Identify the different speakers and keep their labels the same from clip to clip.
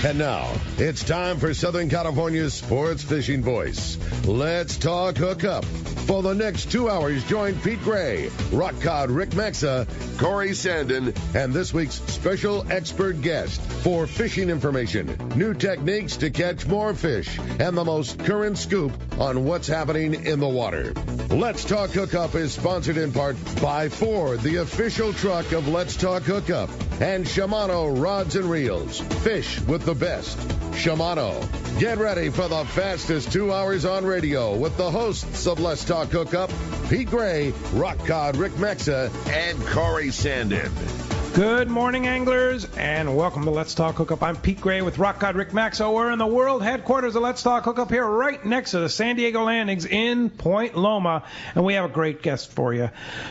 Speaker 1: And now, it's time for Southern California's sports fishing voice. Let's talk hookup. For the next 2 hours, join Pete Gray, Rock Cod Rick Maxa, Corey Sandin, and this week's special expert guest for fishing information, new techniques to catch more fish, and the most current scoop on what's happening in the water. Let's Talk Hookup is sponsored in part by Ford, the official truck of Let's Talk Hookup, and Shimano Rods and Reels. Fish with the best. Shimano. Get ready for the fastest 2 hours on radio with the hosts of Let's Talk Hookup, Pete Gray, Rock Cod Rick Maxa, and Corey Sandin.
Speaker 2: Good morning, anglers, and welcome to Let's Talk Hookup. I'm Pete Gray with Rock God Rick Maxo. We're in the world headquarters of Let's Talk Hookup here right next to the San Diego landings in Point Loma, and we have a great guest for you.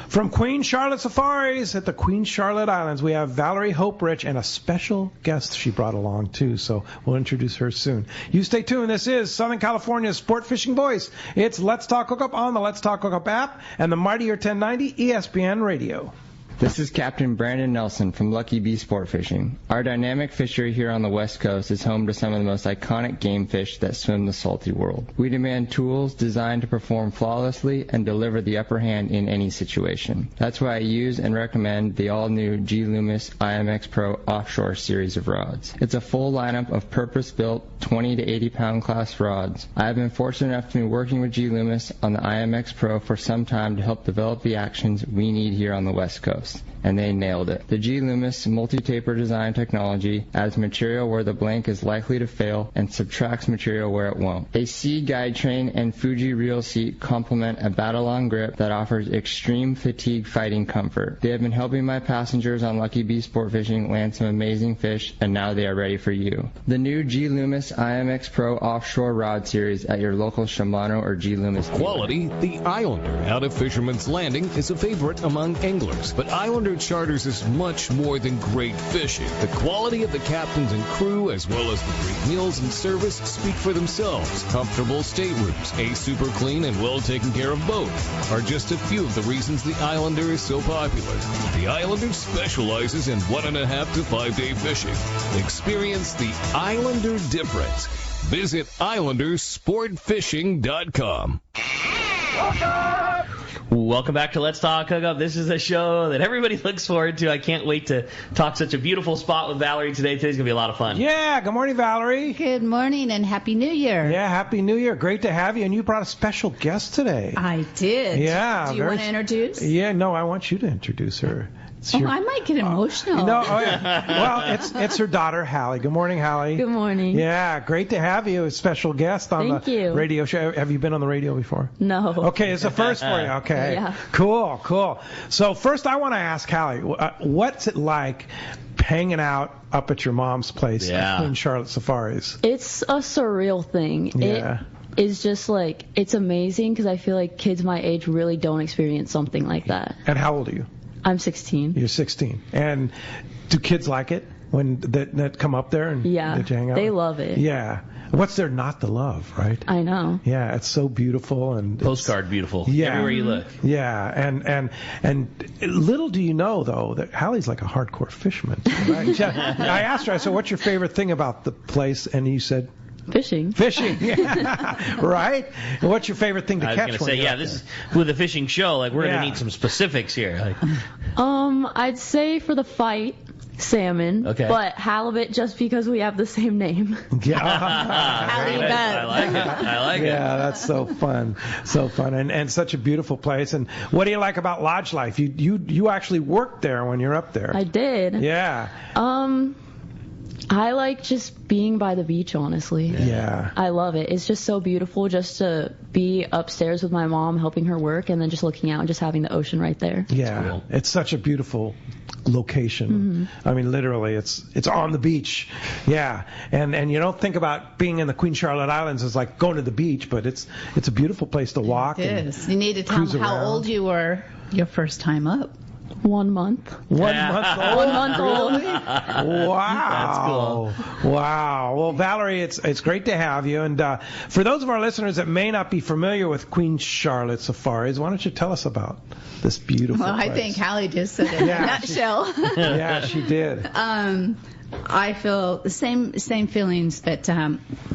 Speaker 2: From Queen Charlotte Safaris at the Queen Charlotte Islands, we have Valerie Hoperich and a special guest she brought along, too, so we'll introduce her soon. You stay tuned. This is Southern California's sport fishing voice. It's Let's Talk Hookup on the Let's Talk Hookup app and the Mightier 1090 ESPN Radio.
Speaker 3: This is Captain Brandon Nelson from Lucky Bee Sport Fishing. Our dynamic fishery here on the West Coast is home to some of the most iconic game fish that swim the salty world. We demand tools designed to perform flawlessly and deliver the upper hand in any situation. That's why I use and recommend the all-new G. Loomis IMX Pro Offshore series of rods. It's a full lineup of purpose-built 20 to 80 pound class rods. I have been fortunate enough to be working with G. Loomis on the IMX Pro for some time to help develop the actions we need here on the West Coast. And they nailed it. The G. Loomis multi-taper design technology adds material where the blank is likely to fail and subtracts material where it won't. A C guide train and Fuji reel seat complement a battle-on grip that offers extreme fatigue fighting comfort. They have been helping my passengers on Lucky Bee Sport Fishing land some amazing fish, and now they are ready for you. The new G. Loomis IMX Pro Offshore Rod Series at your local Shimano or G. Loomis dealer.
Speaker 4: Quality, the Islander out of Fisherman's Landing is a favorite among anglers, but Islander Charters is much more than great fishing. The quality of the captains and crew, as well as the great meals and service, speak for themselves. Comfortable staterooms, a super clean and well taken care of boat are just a few of the reasons the Islander is so popular. The Islander specializes in 1.5 to 5 day fishing. Experience the Islander difference. Visit IslanderSportFishing.com.
Speaker 5: Welcome back to Let's Talk Hookup. This is a show that everybody looks forward to. I can't wait to talk such a beautiful spot with Valerie today. Today's going to be a lot of fun.
Speaker 2: Yeah, good morning, Valerie.
Speaker 6: Good morning and Happy New Year.
Speaker 2: Yeah, Happy New Year. Great to have you. And you brought a special guest today.
Speaker 6: I did.
Speaker 2: Yeah.
Speaker 6: Do you want to introduce?
Speaker 2: Yeah, no, I want you to introduce her.
Speaker 6: I might get emotional.
Speaker 2: No, oh yeah. Well, it's her daughter, Hallie. Good morning, Hallie.
Speaker 6: Good morning.
Speaker 2: Yeah, great to have you, a special guest on the radio show. Have you been on the radio before?
Speaker 6: No.
Speaker 2: Okay, it's a first for you. Okay.
Speaker 6: Yeah.
Speaker 2: Cool. So first I want to ask Hallie, what's it like hanging out up at your mom's place at Queen Charlotte Safaris?
Speaker 7: It's a surreal thing.
Speaker 2: Yeah.
Speaker 7: It is just like, it's amazing because I feel like kids my age really don't experience something like that.
Speaker 2: And how old are you?
Speaker 7: I'm 16.
Speaker 2: You're 16. And do kids like it when that come up there and that you hang out?
Speaker 7: They love it.
Speaker 2: Yeah. What's there not to love, right?
Speaker 7: I know.
Speaker 2: Yeah, it's so beautiful and
Speaker 5: postcard beautiful.
Speaker 2: Yeah.
Speaker 5: Everywhere you look.
Speaker 2: Yeah, and little do you know though that Hallie's like a hardcore fisherman. Right? I asked her, I said, "What's your favorite thing about the place?" And you said,
Speaker 7: Fishing.
Speaker 2: Yeah. Right? And what's your favorite thing to catch?
Speaker 5: I was going to say, this is with a fishing show. Like, we're going to need some specifics here.
Speaker 7: I'd say for the fight, salmon. Okay. But halibut, just because we have the same name.
Speaker 2: Yeah.
Speaker 5: I like it.
Speaker 2: Yeah, that's so fun. So fun. And such a beautiful place. And what do you like about lodge life? You actually worked there when you're up there.
Speaker 7: I did.
Speaker 2: Yeah.
Speaker 7: I like just being by the beach, honestly.
Speaker 2: Yeah.
Speaker 7: I love it. It's just so beautiful just to be upstairs with my mom helping her work and then just looking out and just having the ocean right there.
Speaker 2: Yeah. Cool. It's such a beautiful location. Mm-hmm. I mean, literally, it's on the beach. Yeah. And you don't think about being in the Queen Charlotte Islands as like going to the beach, but it's a beautiful place to walk.
Speaker 6: It is. You need to tell them how old you were your first time up.
Speaker 7: 1 month.
Speaker 2: 1 month old?
Speaker 7: 1 month old.
Speaker 2: Really? Wow.
Speaker 5: That's cool.
Speaker 2: Wow. Well, Valerie, it's great to have you. And for those of our listeners that may not be familiar with Queen Charlotte Safaris, why don't you tell us about this beautiful place?
Speaker 6: I think Hallie just said it in a nutshell.
Speaker 2: Yeah, she did.
Speaker 6: I feel the same feelings, but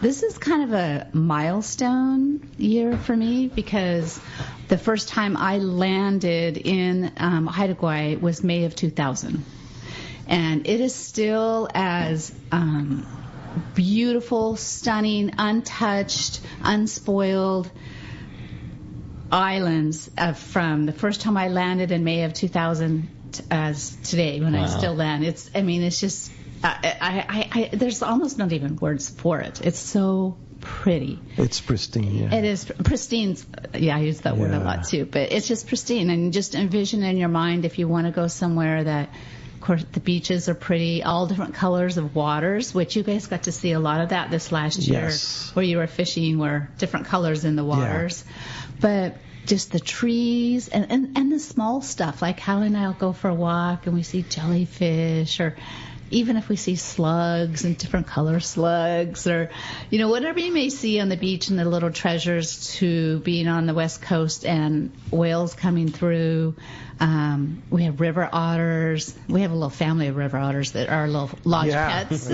Speaker 6: this is kind of a milestone year for me because the first time I landed in Haida Gwaii was May of 2000. And it is still as beautiful, stunning, untouched, unspoiled islands from the first time I landed in May of 2000 as today when I still land. It's just, there's almost not even words for it. It's so pretty.
Speaker 2: It's pristine, yeah.
Speaker 6: It is pristine. Yeah, I use that word a lot too, but it's just pristine. And just envision in your mind if you want to go somewhere that, of course, the beaches are pretty, all different colors of waters, which you guys got to see a lot of that this last year where you were fishing, were different colors in the waters. Yeah. But just the trees and the small stuff, like Hallie and I'll go for a walk and we see jellyfish, or even if we see slugs and different color slugs, or, whatever you may see on the beach, and the little treasures to being on the West Coast and whales coming through. We have river otters. We have a little family of river otters that are little lodge pets.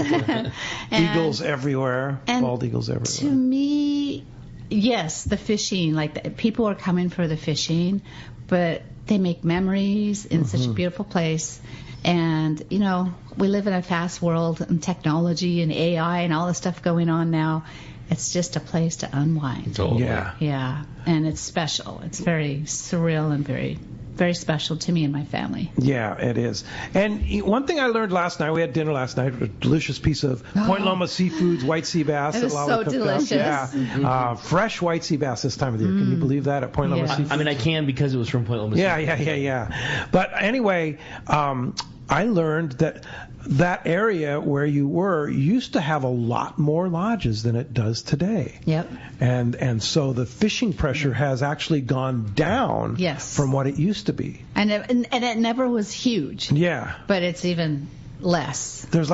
Speaker 2: Eagles everywhere, bald eagles everywhere.
Speaker 6: To me, yes, the fishing, people are coming for the fishing, but they make memories in such a beautiful place. And, we live in a fast world, and technology and AI and all the stuff going on now. It's just a place to unwind.
Speaker 5: Totally.
Speaker 6: Yeah. And it's special. It's very surreal and very, very special to me and my family.
Speaker 2: Yeah, it is. And one thing I learned last night, we had dinner last night, a delicious piece of Point Loma Seafoods, white sea bass.
Speaker 6: It was so delicious.
Speaker 2: Yeah. Fresh white sea bass this time of the year. Can you believe that at Point Loma Seafoods?
Speaker 5: I mean, I can because it was from Point Loma Seafoods.
Speaker 2: Yeah. But anyway, I learned that area where you were used to have a lot more lodges than it does today.
Speaker 6: Yep.
Speaker 2: And so the fishing pressure has actually gone down from what it used to be.
Speaker 6: And it never was huge.
Speaker 2: Yeah.
Speaker 6: But it's even less.
Speaker 2: There's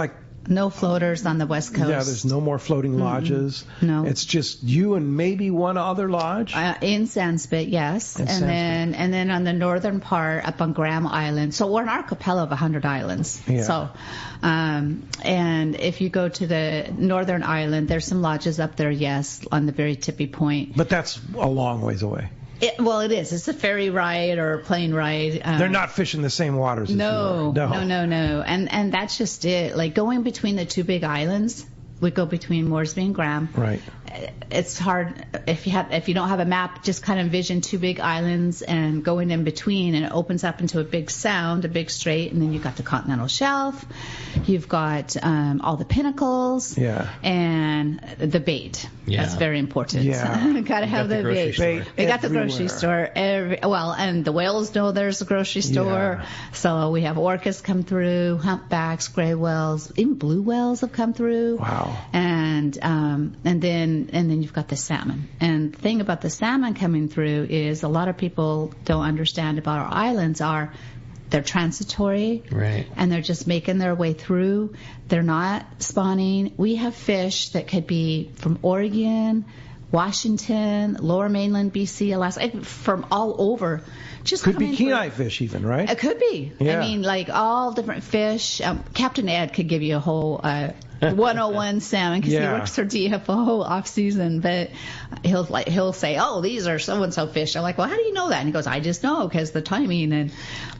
Speaker 6: no floaters on the West Coast.
Speaker 2: Yeah, there's no more floating lodges.
Speaker 6: No.
Speaker 2: It's just you and maybe one other lodge.
Speaker 6: In Sandspit, yes. And then on the northern part, up on Graham Island. So we're an archipelago of 100 islands.
Speaker 2: Yeah.
Speaker 6: So, and if you go to the northern island, there's some lodges up there, yes, on the very tippy point.
Speaker 2: But that's a long ways away.
Speaker 6: It is. It's a ferry ride or a plane ride.
Speaker 2: They're not fishing the same waters as you are.
Speaker 6: No. And that's just it. Like going between the two big islands, we go between Moresby and Graham.
Speaker 2: Right.
Speaker 6: It's hard if you don't have a map. Just kind of envision two big islands and going in between, and it opens up into a big sound, a big strait, and then you've got the continental shelf. You've got all the pinnacles.
Speaker 2: Yeah.
Speaker 6: And the bait.
Speaker 5: Yeah.
Speaker 6: That's very important.
Speaker 2: Yeah.
Speaker 6: Got to have the bait. We got the grocery store. And the whales know there's a grocery store.
Speaker 2: Yeah.
Speaker 6: So we have orcas come through, humpbacks, gray whales, even blue whales have come through.
Speaker 2: Wow.
Speaker 6: And then you've got the salmon. And the thing about the salmon coming through is a lot of people don't understand about our islands they're transitory.
Speaker 5: Right.
Speaker 6: And they're just making their way through. They're not spawning. We have fish that could be from Oregon, Washington, Lower Mainland, BC, Alaska, from all over. Just
Speaker 2: could be Kenai fish even, right?
Speaker 6: It could be.
Speaker 2: Yeah.
Speaker 6: I mean, all different fish. Captain Ed could give you a whole 101 salmon because he works for DFO off season, but he'll say, oh, these are so and so fish. I'm like, well, how do you know that? And he goes, I just know because the timing.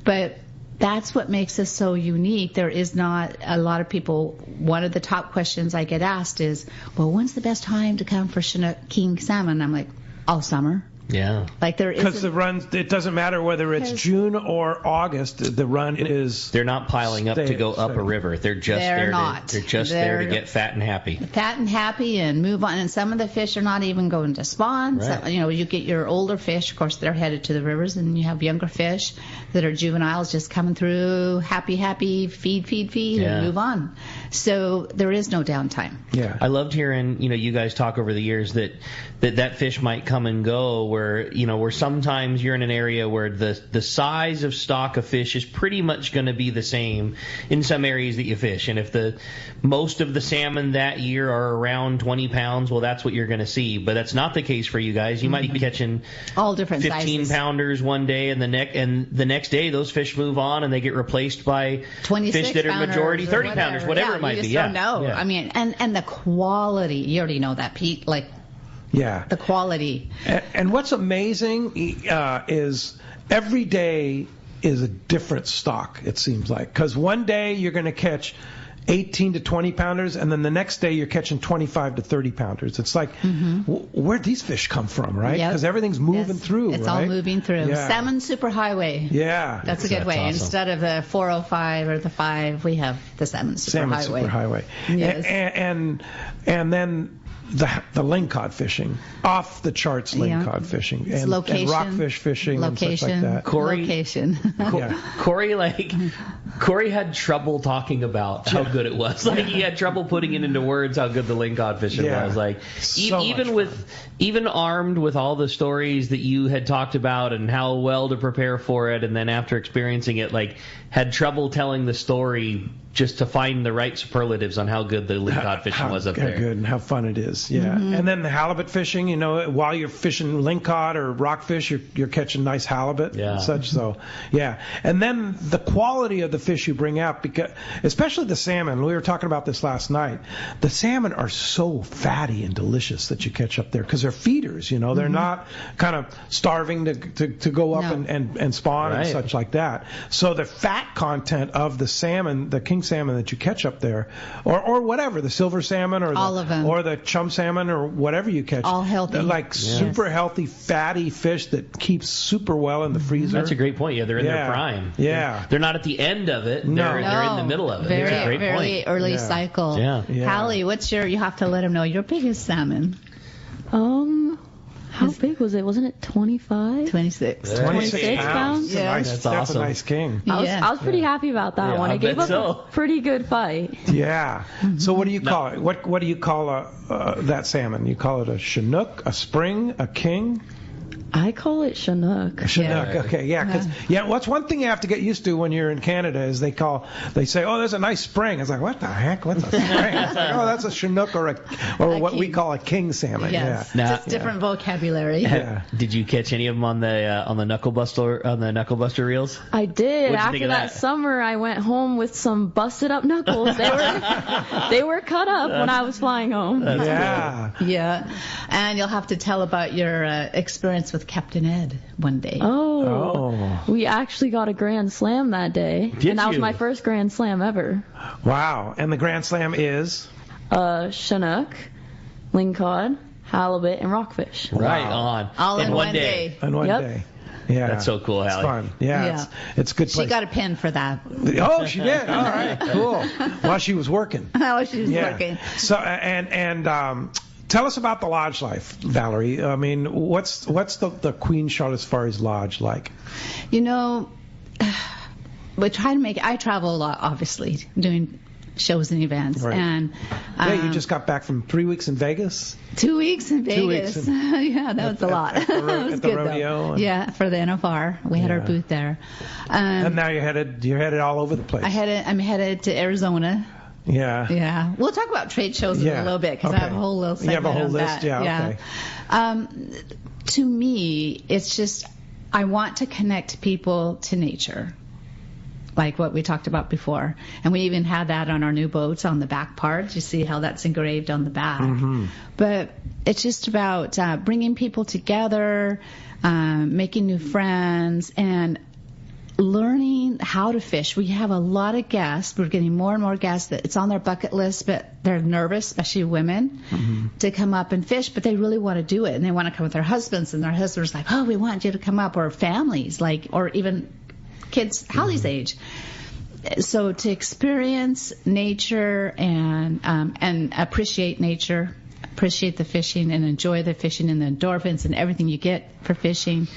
Speaker 6: But that's what makes us so unique. There is not a lot of people. One of the top questions I get asked is, well, when's the best time to come for Chinook king salmon? I'm like, all summer.
Speaker 5: Yeah.
Speaker 6: There is
Speaker 2: because the run, it doesn't matter whether it's June or August. The run is.
Speaker 5: They're not piling up to go up a river. They're just there to get fat and happy.
Speaker 6: Fat and happy and move on. And some of the fish are not even going to spawn.
Speaker 5: Right.
Speaker 6: So, you get your older fish. Of course, they're headed to the rivers, and you have younger fish that are juveniles just coming through, happy, feed, and move on. So there is no downtime.
Speaker 2: Yeah.
Speaker 5: I loved hearing you guys talk over the years that fish might come and go. Where sometimes you're in an area where the size of stock of fish is pretty much going to be the same in some areas that you fish. And if most of the salmon that year are around 20 pounds, well, that's what you're going to see. But that's not the case for you guys. You might be catching
Speaker 6: all different
Speaker 5: 15 pounders one day, and the next day those fish move on and they get replaced by fish that are majority 30 pounders, whatever it might
Speaker 6: you
Speaker 5: be.
Speaker 6: just
Speaker 5: Yeah.
Speaker 6: don't know.
Speaker 5: Yeah.
Speaker 6: I mean, and the quality. You already know that, Pete. Like
Speaker 2: Yeah.
Speaker 6: the quality.
Speaker 2: And what's amazing is every day is a different stock, it seems like. Because one day you're going to catch 18 to 20 pounders, and then the next day you're catching 25 to 30 pounders. It's like, where'd these fish come from, right?
Speaker 6: Yep.
Speaker 2: Because everything's moving through,
Speaker 6: It's
Speaker 2: right?
Speaker 6: all moving through.
Speaker 2: Yeah.
Speaker 6: Salmon superhighway.
Speaker 2: Yeah.
Speaker 6: That's a good way.
Speaker 5: awesome.
Speaker 6: Instead of the 405 or the 5, we have the salmon
Speaker 2: Salmon
Speaker 6: superhighway.
Speaker 2: superhighway.
Speaker 6: Yes.
Speaker 2: And then the lingcod fishing, off the charts lingcod fishing,
Speaker 6: It's
Speaker 2: and
Speaker 6: location,
Speaker 2: rockfish fishing,
Speaker 6: location,
Speaker 2: and such like that.
Speaker 5: Corey-
Speaker 6: location.
Speaker 2: Yeah.
Speaker 5: Corey had trouble talking about how good it was. Like he had trouble putting it into words how good the lingcod fishing
Speaker 2: Yeah.
Speaker 5: was. Like
Speaker 2: So
Speaker 5: even armed with all the stories that you had talked about and how well to prepare for it, and then after experiencing it, like had trouble telling the story just to find the right superlatives on how good the lingcod fishing was up
Speaker 2: how
Speaker 5: there.
Speaker 2: good and how fun it is, yeah. And then the halibut fishing, you know, while you're fishing lingcod or rockfish, you're catching nice halibut and such. So, yeah. And then the quality of the fish you bring out, because especially the salmon. We were talking about this last night. The salmon are so fatty and delicious that you catch up there because they're feeders. You know, they're not kind of starving to go up and spawn and such like that. So the fat content of the salmon, the king salmon that you catch up there, or whatever, the silver salmon or
Speaker 6: All of them.
Speaker 2: or the chum salmon or whatever you catch,
Speaker 6: All healthy.
Speaker 2: they're like super healthy fatty fish that keeps super well in the freezer.
Speaker 5: That's a great point. Yeah, they're in their prime.
Speaker 2: Yeah.
Speaker 5: They're not at the end of it. They're in the middle of it.
Speaker 6: Very,
Speaker 5: That's a great
Speaker 6: very
Speaker 5: point.
Speaker 6: early cycle.
Speaker 5: Yeah.
Speaker 6: Hallie, what's you have to let them know your biggest salmon?
Speaker 7: How big was it? Wasn't it 25?
Speaker 6: 26.
Speaker 2: 26 pounds.
Speaker 6: Yeah.
Speaker 2: That's
Speaker 5: awesome.
Speaker 2: a nice king.
Speaker 7: I was pretty happy about that one.
Speaker 5: I
Speaker 7: It gave
Speaker 5: bet
Speaker 7: us
Speaker 5: so.
Speaker 7: a pretty good fight.
Speaker 2: Yeah. So what do you call it? What do you call that salmon? You call it a Chinook, a spring, a king?
Speaker 7: I call it Chinook.
Speaker 2: Chinook. Okay, yeah, because what's one thing you have to get used to when you're in Canada is they say, oh, there's a nice spring. It's like, what the heck? What's a spring? It's like, oh, that's a Chinook or what
Speaker 6: king.
Speaker 2: we call a king salmon.
Speaker 6: Yes.
Speaker 2: Yeah.
Speaker 6: Just different vocabulary.
Speaker 2: Yeah.
Speaker 5: Did you catch any of them on the knuckle buster reels?
Speaker 7: I did.
Speaker 5: What'd you
Speaker 7: After
Speaker 5: think of
Speaker 7: that summer, I went home with some busted up knuckles. They were cut up when I was flying home.
Speaker 2: Yeah.
Speaker 6: Yeah. And you'll have to tell about your experience with Captain Ed one day.
Speaker 7: Oh. We actually got a Grand Slam that day. And that was my first Grand Slam ever.
Speaker 2: Wow. And the Grand Slam is?
Speaker 7: Chinook, lingcod, halibut, and rockfish.
Speaker 5: Right on.
Speaker 6: All in one day.
Speaker 2: In one day. Yeah.
Speaker 5: That's so cool,
Speaker 2: It's
Speaker 5: Hallie.
Speaker 2: fun. Yeah. It's a good place.
Speaker 6: She got a pin for that.
Speaker 2: Oh, she did. All right. Cool. While she was working.
Speaker 6: While she was working.
Speaker 2: So, tell us about the lodge life, Valerie. I mean, what's the Queen Charlotte Safari's lodge like?
Speaker 6: You know, we try to make. I travel a lot, obviously, doing shows and events,
Speaker 2: Right.
Speaker 6: and
Speaker 2: You just got back from 3 weeks in Vegas.
Speaker 6: 2 weeks in Vegas.
Speaker 2: 2 weeks
Speaker 6: yeah, that was a lot.
Speaker 2: At the
Speaker 6: It was good,
Speaker 2: rodeo.
Speaker 6: though. Yeah, for the NFR, we had our booth there.
Speaker 2: And now you're headed all over the place.
Speaker 6: I'm headed to Arizona.
Speaker 2: Yeah.
Speaker 6: Yeah, we'll talk about trade shows in a little bit because I have a whole little segment
Speaker 2: You have a whole
Speaker 6: on
Speaker 2: list.
Speaker 6: that.
Speaker 2: Yeah. Okay.
Speaker 6: To me, it's just I want to connect people to nature, like what we talked about before, and we even had that on our new boats on the back part. You see how that's engraved on the back.
Speaker 2: Mm-hmm.
Speaker 6: But it's just about bringing people together, making new friends, and learning how to fish. We have a lot of guests. We're getting more and more guests that it's on their bucket list, but they're nervous, especially women, to come up and fish, but they really want to do it. And they want to come with their husbands, and their husbands are like, oh, we want you to come up, or families, or even kids Hallie's age. So to experience nature and appreciate nature, appreciate the fishing and enjoy the fishing and the endorphins and everything you get for fishing,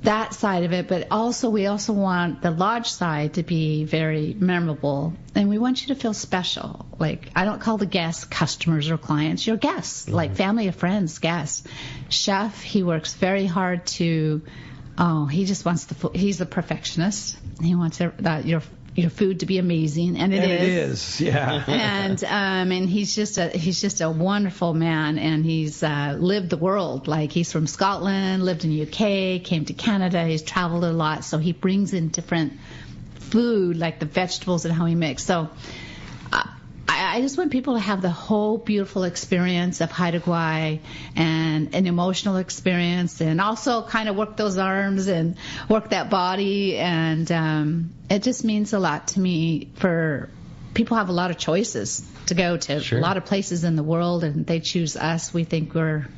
Speaker 6: that side of it, but we also want the lodge side to be very memorable, and we want you to feel special. Like, I don't call the guests customers or clients, you're guests, like family or friends, guests. Chef, he works very hard he just wants he's a perfectionist. He wants your food to be amazing, and it
Speaker 2: is. Yeah.
Speaker 6: And he's just a wonderful man, and he's lived the world. Like, he's from Scotland, lived in UK, came to Canada, he's traveled a lot, so he brings in different food, like the vegetables and how he mixes. So I just want people to have the whole beautiful experience of Haida Gwaii and an emotional experience, and also kind of work those arms and work that body. And it just means a lot to me. For people have a lot of choices to go to a lot of places in the world, and they choose us. We think we're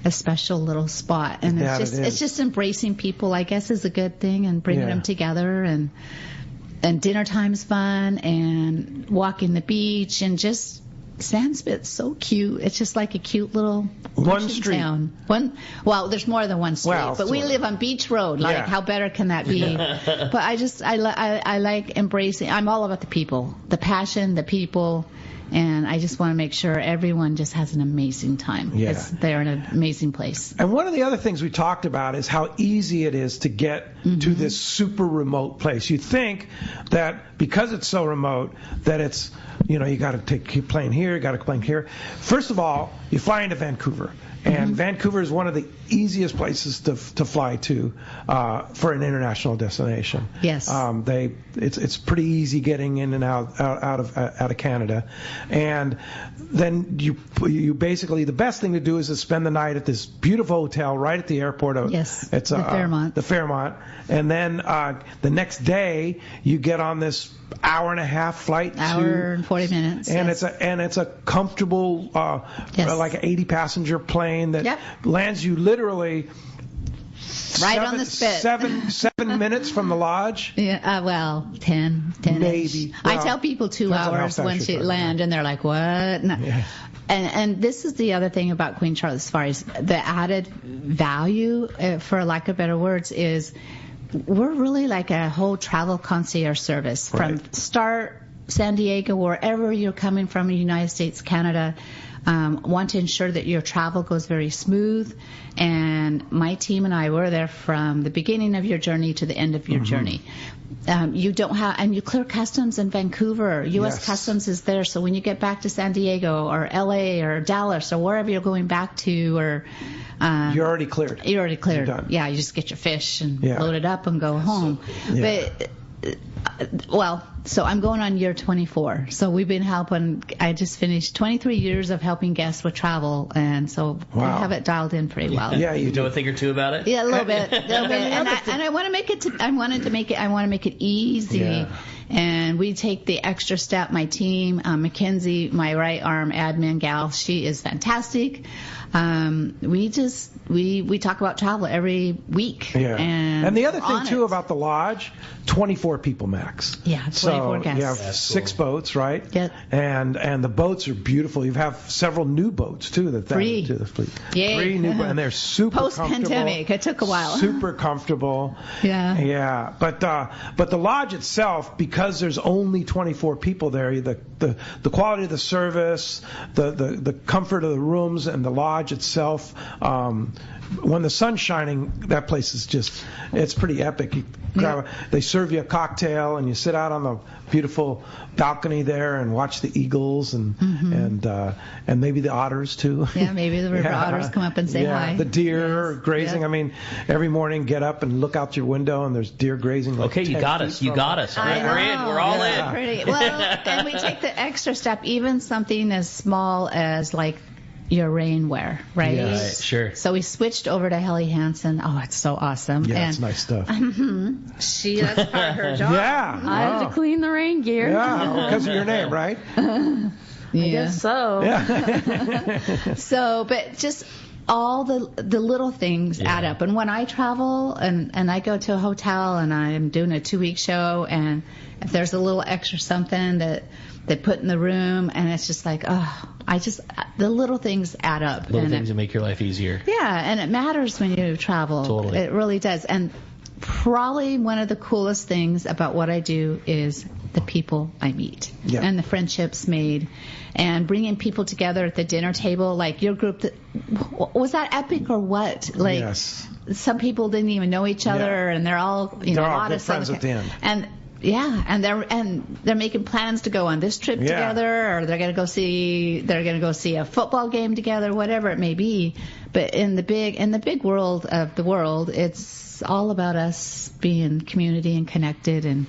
Speaker 6: a special little spot, and it's just embracing people, I guess, is a good thing, and bringing them together, and dinner time's fun, and walking the beach, and just Sandspit's so cute. It's just like a cute little
Speaker 2: one street
Speaker 6: town. Well, there's more than one street, but we live on Beach Road. Like, how better can that be? But I like embracing. I'm all about the people, the passion, the people. And I just want to make sure everyone just has an amazing time, because they're in an amazing place.
Speaker 2: And one of the other things we talked about is how easy it is to get to this super remote place. You think that because it's so remote that it's, you got to keep playing here, you got to play here. First of all, you fly into Vancouver. And Vancouver is one of the easiest places to fly to for an international destination.
Speaker 6: Yes.
Speaker 2: It's pretty easy getting in and out of Canada, and then you basically, the best thing to do is to spend the night at this beautiful hotel right at the airport.
Speaker 6: Yes.
Speaker 2: It's
Speaker 6: the Fairmont.
Speaker 2: The Fairmont, and then the next day you get on this hour and a half flight.
Speaker 6: Hour and 40 minutes.
Speaker 2: And it's a comfortable like an 80 passenger plane that lands you literally
Speaker 6: right on the spit.
Speaker 2: 7 minutes from the lodge.
Speaker 6: Yeah, well, 10
Speaker 2: maybe.
Speaker 6: Well, I tell people 2 hours once you land, and they're like, what? No.
Speaker 2: Yeah.
Speaker 6: And this is the other thing about Queen Charlotte, as far as the added value, for lack of better words, is we're really like a whole travel concierge service from start San Diego, wherever you're coming from, the United States, Canada. Want to ensure that your travel goes very smooth, and my team and I were there from the beginning of your journey to the end of your journey. You don't have, and you clear customs in Vancouver. U.S. Customs is there, so when you get back to San Diego or L.A. or Dallas or wherever you're going back to, or
Speaker 2: you're already cleared.
Speaker 6: You're already cleared.
Speaker 2: You're done.
Speaker 6: Yeah, you just get your fish and load it up and go home. But so I'm going on year 24. So we've been helping. I just finished 23 years of helping guests with travel, and so I have it dialed in pretty well.
Speaker 5: Yeah, you know a thing or two about it.
Speaker 6: Yeah, a little bit. And I want to make it. I want to make it easy. Yeah. And we take the extra step. My team, Mackenzie, my right arm admin gal, she is fantastic. We talk about travel every week.
Speaker 2: Yeah. And the other thing too about the lodge, 24 people max.
Speaker 6: Yeah, 24 guests.
Speaker 2: You have 6 boats, right?
Speaker 6: Yep.
Speaker 2: And the boats are beautiful. You have several new boats too that added to the fleet.
Speaker 6: Yay.
Speaker 2: 3 new boats, and they're super
Speaker 6: post-pandemic. It took a while.
Speaker 2: Super comfortable.
Speaker 6: Yeah.
Speaker 2: Yeah. But the lodge itself, because there's only 24 people there, the quality of the service, the comfort of the rooms, and the lodge itself. When the sun's shining, that place is it's pretty epic. They serve you a cocktail, and you sit out on the beautiful balcony there and watch the eagles and maybe the otters too.
Speaker 6: Yeah, maybe the river otters come up and say hi.
Speaker 2: The deer grazing. Yeah. I mean, every morning get up and look out your window, and there's deer grazing. Like
Speaker 5: okay, you got us. You got us. We're in. We're all in.
Speaker 6: Pretty. Well, and we take the extra step, even something as small as like your rainwear, right?
Speaker 5: Yes, sure.
Speaker 6: So we switched over to Helly Hansen. Oh, it's so awesome.
Speaker 2: Yeah, it's nice stuff.
Speaker 6: That's part of her job.
Speaker 2: Yeah.
Speaker 7: I have to clean the rain gear.
Speaker 2: Yeah, because of your name, right?
Speaker 7: I guess so.
Speaker 2: Yeah.
Speaker 6: So, but just all the little things add up. And when I travel and I go to a hotel and I'm doing a 2-week show, and if there's a little extra something that they put in the room, and it's just like, the little things add up.
Speaker 5: Little things that make your life easier.
Speaker 6: Yeah, and it matters when you travel.
Speaker 5: Totally.
Speaker 6: It really does. And probably one of the coolest things about what I do is the people I meet and the friendships made, and bringing people together at the dinner table. Like your group, was that epic or what? Like,
Speaker 2: yes.
Speaker 6: Some people didn't even know each other, and they're all
Speaker 2: they're all good friends at the end.
Speaker 6: And they're making plans to go on this trip together, or they're gonna go see a football game together, whatever it may be. But in the big world of the world, it's all about us being community and connected and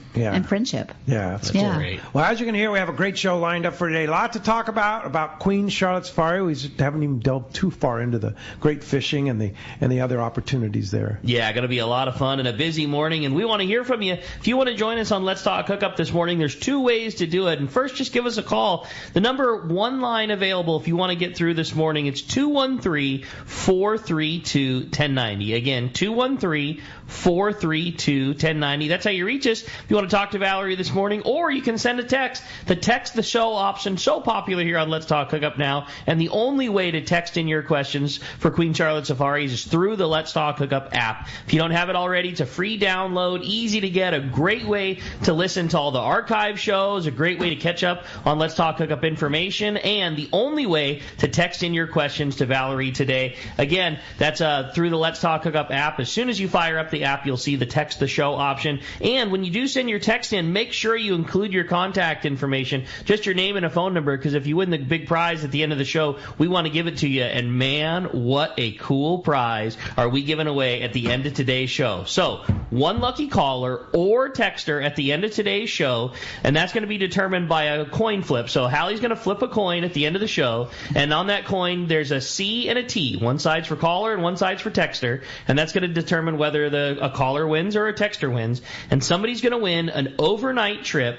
Speaker 6: friendship.
Speaker 2: Yeah, that's great. Well, as you can hear, we have a great show lined up for today. A lot to talk about Queen Charlotte Safari. We haven't even delved too far into the great fishing and the other opportunities there.
Speaker 5: Yeah, going to be a lot of fun and a busy morning, and we want to hear from you. If you want to join us on Let's Talk Hookup this morning, there's 2 ways to do it. And first, just give us a call. The number 1 line available if you want to get through this morning, it's 213-432-1090. Again, 213-432-1090. That's how you reach us if you want to talk to Valerie this morning, or you can send a text. The text the show option, so popular here on Let's Talk Hookup now, and the only way to text in your questions for Queen Charlotte Safaris is through the Let's Talk Hookup app. If you don't have it already, it's a free download, easy to get, a great way to listen to all the archive shows, a great way to catch up on Let's Talk Hookup information, and the only way to text in your questions to Valerie today. Again, that's through the Let's Talk Hookup app. As soon as you fire up the app, you'll see the text the show option. And when you do send your text in, make sure you include your contact information, just your name and a phone number, because if you win the big prize at the end of the show, we want to give it to you. And man, what a cool prize are we giving away at the end of today's show. So, 1 lucky caller or texter at the end of today's show, and that's going to be determined by a coin flip. So Hallie's going to flip a coin at the end of the show, and on that coin there's a C and a T. One side's for caller and one side's for texter, and that's going to determine whether a caller wins or a texter wins. And somebody's going to win an overnight trip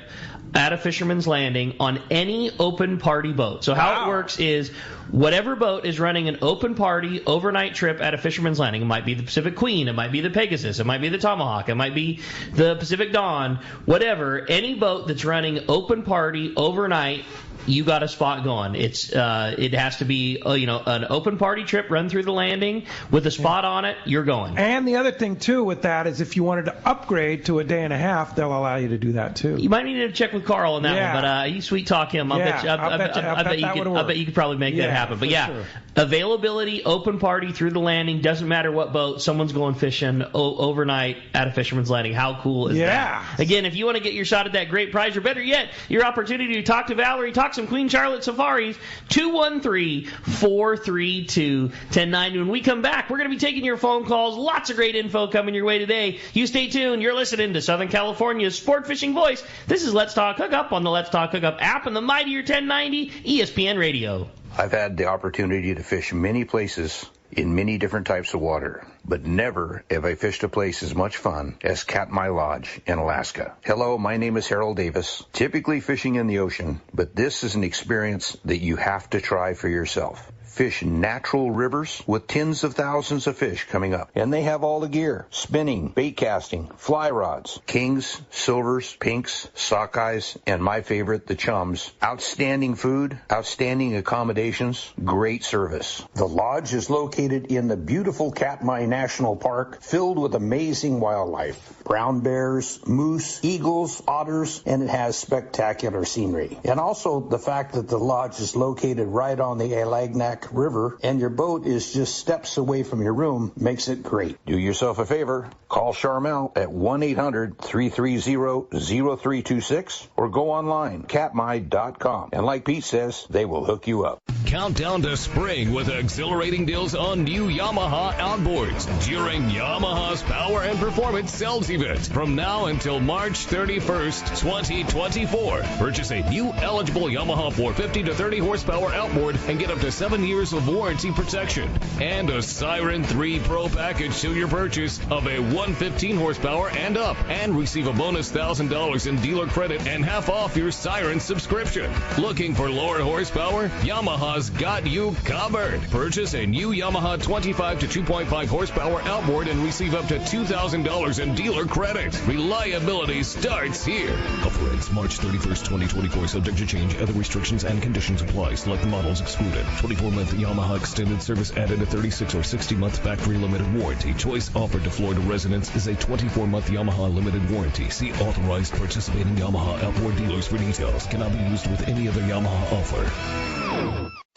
Speaker 5: at a Fisherman's Landing on any open party boat. So how it works is whatever boat is running an open party overnight trip at a Fisherman's Landing, it might be the Pacific Queen, it might be the Pegasus, it might be the Tomahawk, it might be the Pacific Dawn, whatever, any boat that's running open party overnight, you got a spot going. It has to be an open party trip run through the landing with a spot on it. You're going.
Speaker 2: And the other thing too with that is if you wanted to upgrade to a day and a half, they'll allow you to do that too.
Speaker 5: You might need to check with Carl on that one, but you sweet talk him. I bet you could probably make that happen. But sure. Availability, open party through the landing, doesn't matter what boat, someone's going fishing overnight at a Fisherman's Landing. How cool is that? Again, if you want to get your shot at that great prize, or better yet, your opportunity to talk to Valerie, talk some Queen Charlotte Safaris, 213-432-1090. When we come back, we're going to be taking your phone calls. Lots of great info coming your way today. You stay tuned. You're listening to Southern California's sport fishing voice. This is Let's Talk Hookup on the Let's Talk Hookup app and the mightier 1090 ESPN Radio.
Speaker 8: I've had the opportunity to fish many places in many different types of water, but never have I fished a place as much fun as Katmai Lodge in Alaska. Hello, my name is Harold Davis, typically fishing in the ocean, but this is an experience that you have to try for yourself. Fish natural rivers with tens of thousands of fish coming up. And they have all the gear. Spinning, bait casting, fly rods, kings, silvers, pinks, sockeyes, and my favorite, the chums. Outstanding food, outstanding accommodations, great service. The lodge is located in the beautiful Katmai National Park, filled with amazing wildlife. Brown bears, moose, eagles, otters, and it has spectacular scenery. And also the fact that the lodge is located right on the Alagnak River and your boat is just steps away from your room makes it great. Do yourself a favor. Call Charmel at 1-800-330-0326 or go online, katmai.com. And like Pete says, they will hook you up.
Speaker 4: Countdown to spring with exhilarating deals on new Yamaha outboards during Yamaha's Power and Performance Sales Event from now until March 31st, 2024. Purchase a new eligible Yamaha 450 to 30 horsepower outboard and get up to 7 years of warranty protection and a Siren 3 Pro package to your purchase of a 115 horsepower and up, and receive a bonus $1,000 in dealer credit and half off your Siren subscription. Looking for lower horsepower? Yamaha's got you covered. Purchase a new Yamaha 25 to 2.5 horsepower outboard and receive up to $2,000 in dealer credit. Reliability starts here. Offer ends March 31st, 2024. Subject to change. Other restrictions and conditions apply. Select models excluded. 24-month Yamaha extended service added. A 36 or 60-month factory limited warranty. Choice offered to Florida residents is a 24-month Yamaha limited warranty. See authorized participating Yamaha outboard dealers for details. Cannot be used with any other Yamaha offer.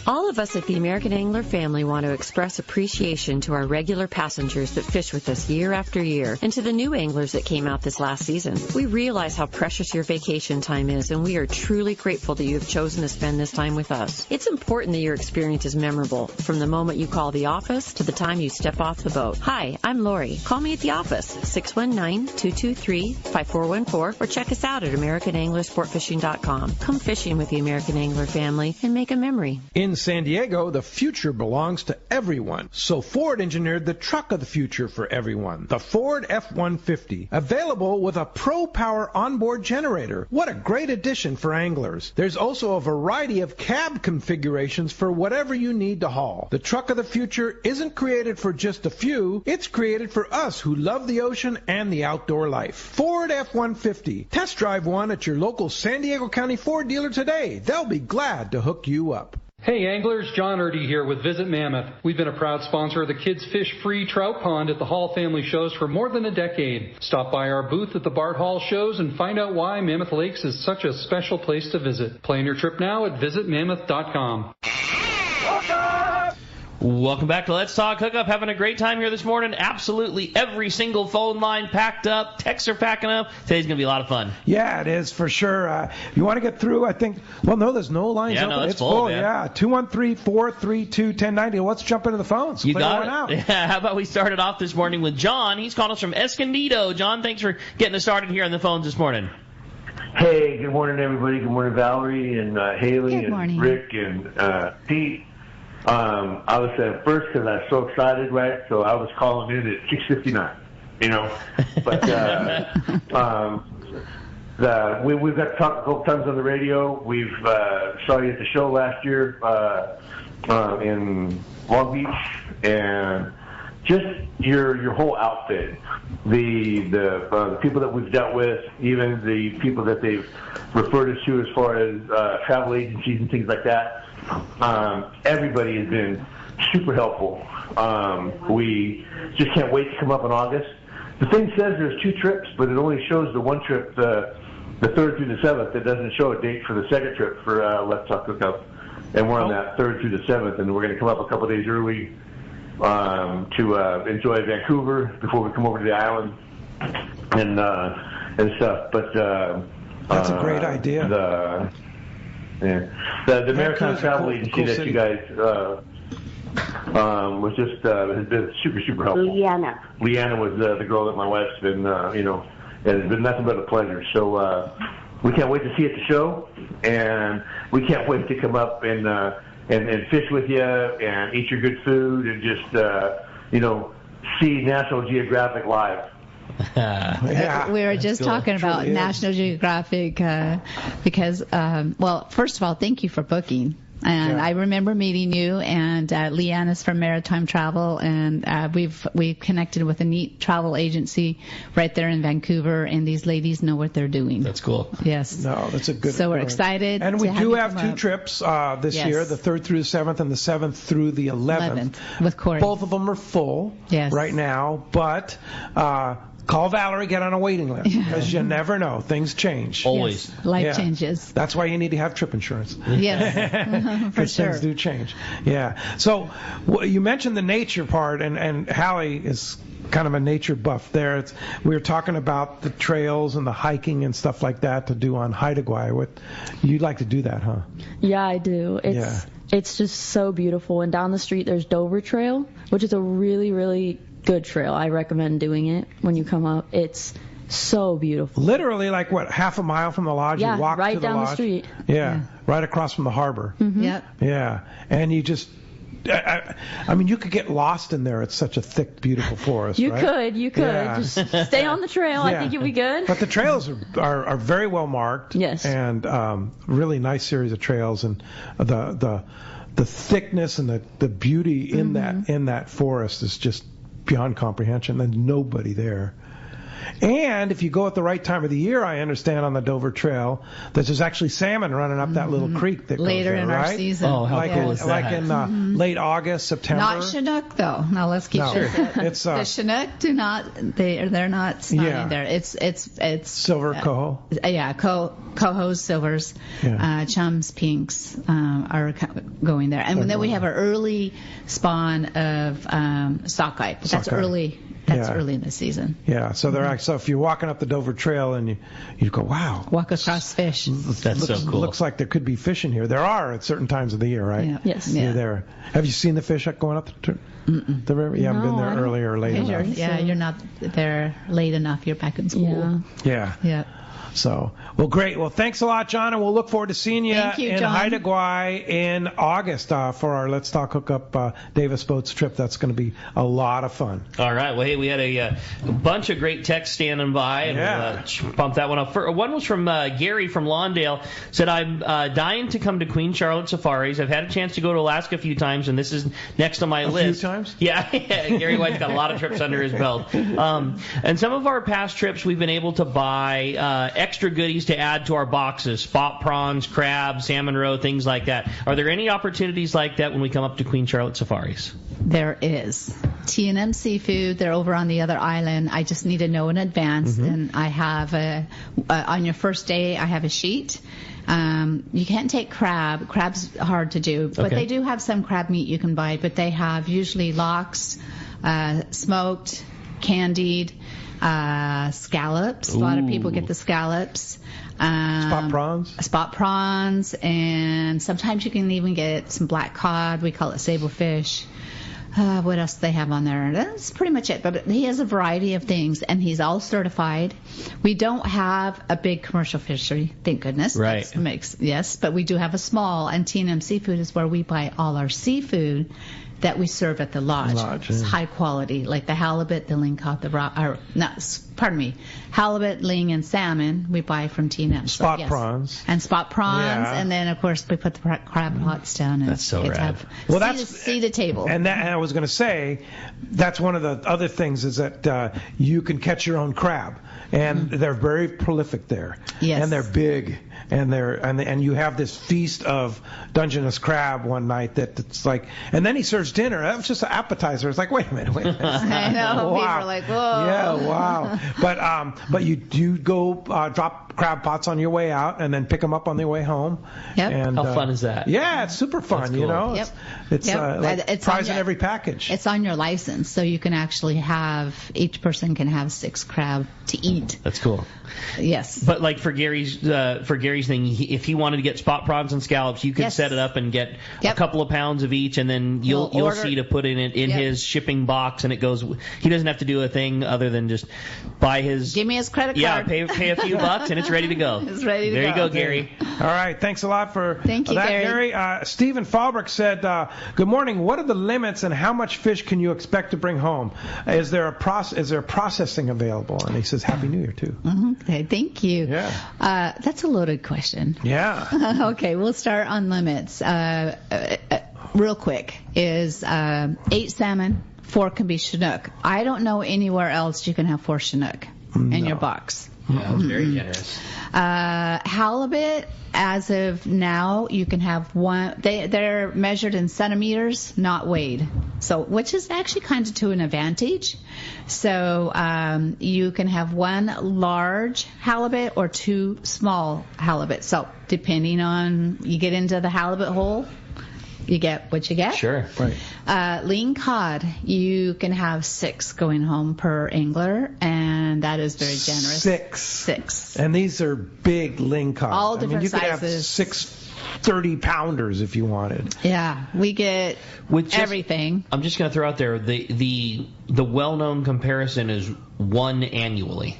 Speaker 9: All of us at the American Angler family want to express appreciation to our regular passengers that fish with us year after year, and to the new anglers that came out this last season. We realize how precious your vacation time is, and we are truly grateful that you have chosen to spend this time with us. It's important that your experience is memorable, from the moment you call the office to the time you step off the boat. Hi, I'm Lori. Call me at the office, 619-223-5414, or check us out at AmericanAnglerSportFishing.com. Come fishing with the American Angler family and make a memory.
Speaker 2: In San Diego, the future belongs to everyone. So Ford engineered the truck of the future for everyone, the Ford F-150, available with a Pro Power onboard generator. What a great addition for anglers. There's also a variety of cab configurations for whatever you need to haul. The truck of the future isn't created for just a few. It's created for us who love the ocean and the outdoor life. Ford F-150. Test drive one at your local San Diego County Ford dealer today. They'll be glad to hook you up.
Speaker 10: Hey anglers, John Erdy here with Visit Mammoth. We've been a proud sponsor of the Kids Fish Free Trout Pond at the Hall Family Shows for more than a decade. Stop by our booth at the Bart Hall Shows and find out why Mammoth Lakes is such a special place to visit. Plan your trip now at visitmammoth.com.
Speaker 5: Welcome back to Let's Talk Hookup. Having a great time here this morning. Absolutely every single phone line packed up. Texts are packing up. Today's going to be a lot of fun.
Speaker 2: Yeah, it is for sure. If you want to get through, I think, well, no, there's no lines open.
Speaker 5: No, it's
Speaker 2: full.
Speaker 5: man.
Speaker 2: Yeah, 213-432-1090. Let's jump into the phones.
Speaker 5: You got it. Out. Yeah, how about we start it off this morning with John. He's calling us from Escondido. John, thanks for getting us started here on the phones this morning.
Speaker 11: Hey, good morning, everybody. Good morning, Valerie and Haley and Rick and Pete. I was at first because I was so excited, right? So I was calling in at 6:59, you know. But we've got to talk a couple times on the radio. We've saw you at the show last year in Long Beach, and just your whole outfit, the people that we've dealt with, even the people that they've referred us to as far as travel agencies and things like that. Everybody has been super helpful. We just can't wait to come up in August. The thing says there's 2 trips, but it only shows the one trip, the 3rd through the 7th. It doesn't show a date for the second trip for Let's Talk Hookup. And we're on that 3rd through the 7th, and we're going to come up a couple days early to enjoy Vancouver before we come over to the island and stuff. But
Speaker 2: that's a great idea.
Speaker 11: The American Travel Agency that you guys was just has been super helpful. Leanna was the girl that my wife's been and it's been nothing but a pleasure. So we can't wait to see you at the show, and we can't wait to come up and fish with you and eat your good food and just see National Geographic live.
Speaker 6: Yeah, we were just talking about National Geographic because, well, first of all, thank you for booking. And I remember meeting you, and Leanna's from Maritime Travel, and we've connected with a neat travel agency right there in Vancouver, and these ladies know what they're doing.
Speaker 5: That's cool.
Speaker 6: Yes.
Speaker 2: No, that's a good.
Speaker 6: So we're excited.
Speaker 2: And we do have 2 trips this year, the 3rd through the 7th and the 7th through the 11th.
Speaker 6: With Corey.
Speaker 2: Both of them are full right now, but call Valerie, get on a waiting list, because you never know. Things change.
Speaker 5: Always.
Speaker 6: Yes. Life changes.
Speaker 2: That's why you need to have trip insurance.
Speaker 6: Yes, for sure.
Speaker 2: Things do change. Yeah. So you mentioned the nature part, and Hallie is kind of a nature buff there. We were talking about the trails and the hiking and stuff like that to do on Haida Gwaii. You'd like to do that, huh?
Speaker 7: Yeah, I do. It's just so beautiful. And down the street there's Dover Trail, which is a really, really good trail. I recommend doing it when you come up. It's so beautiful.
Speaker 2: Literally, like half a mile from the lodge, you walk
Speaker 7: right
Speaker 2: to the
Speaker 7: down
Speaker 2: lodge.
Speaker 7: The street.
Speaker 2: Yeah, right across from the harbor.
Speaker 7: Mm-hmm.
Speaker 6: Yep.
Speaker 2: Yeah, and you just, I mean, you could get lost in there. It's such a thick, beautiful forest.
Speaker 7: You
Speaker 2: right?
Speaker 7: could. Yeah. Just stay on the trail. I think you'll be good.
Speaker 2: But the trails are very well marked.
Speaker 7: Yes.
Speaker 2: And really nice series of trails, and the thickness and the beauty in that forest is just beyond comprehension. There's nobody there. And if you go at the right time of the year, I understand on the Dover Trail that there's actually salmon running up that little creek that
Speaker 6: later
Speaker 2: goes there,
Speaker 6: in
Speaker 2: right?
Speaker 6: our season.
Speaker 5: Oh, how cool is that?
Speaker 2: Like in late August, September.
Speaker 6: Not Chinook though. Now let's keep
Speaker 2: It's
Speaker 6: the Chinook do not. They're not spawning there. It's
Speaker 2: silver coho.
Speaker 6: Cohos, silvers, chums, pinks are going there, and then we have our early spawn of sockeye. But that's early. That's early in the season.
Speaker 2: Yeah, so they're so if you're walking up the Dover Trail and you go, wow,
Speaker 6: walk across fish.
Speaker 5: That's so cool.
Speaker 2: Looks like there could be fish in here. There are at certain times of the year, right?
Speaker 6: Yeah.
Speaker 7: Yes.
Speaker 2: You're there. Have you seen the fish going up the river? You haven't been there early or late enough.
Speaker 6: You're not there late enough. You're back in school.
Speaker 2: Yeah. So, well, great. Well, thanks a lot, John, and we'll look forward to seeing you in Haida Gwaii in August for our Let's Talk Hookup Davis Boats trip. That's going to be a lot of fun.
Speaker 5: All right. Well, hey, we had a bunch of great texts standing by, and we'll bump that one up. One was from Gary from Lawndale. Said, I'm dying to come to Queen Charlotte Safaris. I've had a chance to go to Alaska a few times, and this is next on my list.
Speaker 2: A few times?
Speaker 5: Yeah. Gary White's got a lot of trips under his belt. And some of our past trips, we've been able to buy extra goodies to add to our boxes, spot prawns, crab, salmon roe, things like that. Are there any opportunities like that when we come up to Queen Charlotte Safaris?
Speaker 6: There is. T&M Seafood, they're over on the other island. I just need to know in advance. And I have on your first day, I have a sheet. You can't take crab. Crab's hard to do. But they do have some crab meat you can buy. But they have usually lox, smoked, candied, scallops. A lot of people get the scallops.
Speaker 2: Spot prawns,
Speaker 6: and sometimes you can even get some black cod. We call it sablefish. What else do they have on there? That's pretty much it. But he has a variety of things, and he's all certified. We don't have a big commercial fishery, thank goodness.
Speaker 5: Right.
Speaker 6: Yes, but we do have a small, and T&M Seafood is where we buy all our seafood that we serve at the lodge. It's high quality, like the halibut, the lingcod, halibut, ling, and salmon we buy from T&M.
Speaker 2: Spot prawns.
Speaker 6: And spot prawns, and then of course we put the crab pots down. And
Speaker 5: that's so rad.
Speaker 6: See the table.
Speaker 2: And I was going to say, that's one of the other things is that you can catch your own crab, and they're very prolific there.
Speaker 6: Yes.
Speaker 2: And they're big. And you have this feast of Dungeness crab one night that it's like, and then he serves dinner. That was just an appetizer. It's like, wait a minute.
Speaker 6: I know. Wow. People are like, whoa.
Speaker 2: Yeah, wow. But you do go drop crab pots on your way out and then pick them up on the way home.
Speaker 6: Yep.
Speaker 5: And, how fun is that?
Speaker 2: Yeah, it's super fun. Cool. You know, it's like prize in every package.
Speaker 6: It's on your license, so you can actually each person can have 6 crab to eat.
Speaker 5: That's cool.
Speaker 6: Yes.
Speaker 5: But like for Gary's thing, if he wanted to get spot prawns and scallops, you could set it up and get a couple of pounds of each, and then you'll see to put in his shipping box, and it goes. He doesn't have to do a thing other than just buy his.
Speaker 6: Give me his credit card.
Speaker 5: Yeah, pay a few bucks, and it's ready to go.
Speaker 6: It's ready to go.
Speaker 5: There you go, Gary.
Speaker 2: All right, thanks a lot for
Speaker 6: Thank you,
Speaker 2: that,
Speaker 6: Gary.
Speaker 2: Stephen Falbrick said, "Good morning. What are the limits, and how much fish can you expect to bring home? Is there processing available?" And he says, "Happy New Year too."
Speaker 6: Okay, thank you.
Speaker 2: Yeah.
Speaker 6: That's a loaded question.
Speaker 2: Yeah.
Speaker 6: Okay, we'll start on limits. Real quick is 8 salmon, 4 can be Chinook. I don't know anywhere else you can have 4 Chinook in your box.
Speaker 5: Yeah, that's very generous.
Speaker 6: Halibut, as of now, you can have 1. They're measured in centimeters, not weighed. So, which is actually kind of to an advantage. So, you can have 1 large halibut or 2 small halibut. So, depending on, you get into the halibut hole, you get what you get.
Speaker 5: Sure.
Speaker 2: Right.
Speaker 6: Lean cod, you can have 6 going home per angler, and that is very generous.
Speaker 2: 6. And these are big ling cod.
Speaker 6: All different
Speaker 2: you
Speaker 6: sizes.
Speaker 2: Could have 6 30-pounders if you wanted.
Speaker 6: Yeah, we get everything.
Speaker 5: I'm just going to throw out there the well-known comparison is 1 annually.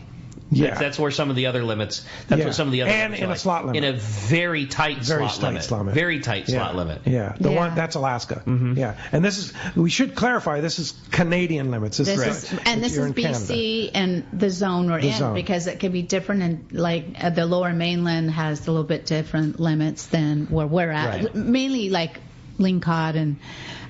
Speaker 2: Yeah,
Speaker 5: that's where some of the other limits. That's what some of the other
Speaker 2: and
Speaker 5: limits
Speaker 2: in a slot limit,
Speaker 5: in a very tight slot limit. Very tight slot limit.
Speaker 2: Yeah, the one that's Alaska.
Speaker 5: Mm-hmm.
Speaker 2: Yeah, and we should clarify this is Canadian limits. This is
Speaker 6: BC and the zone we're in because it could be different. And like the Lower Mainland has a little bit different limits than where we're at. Mainly like lingcod and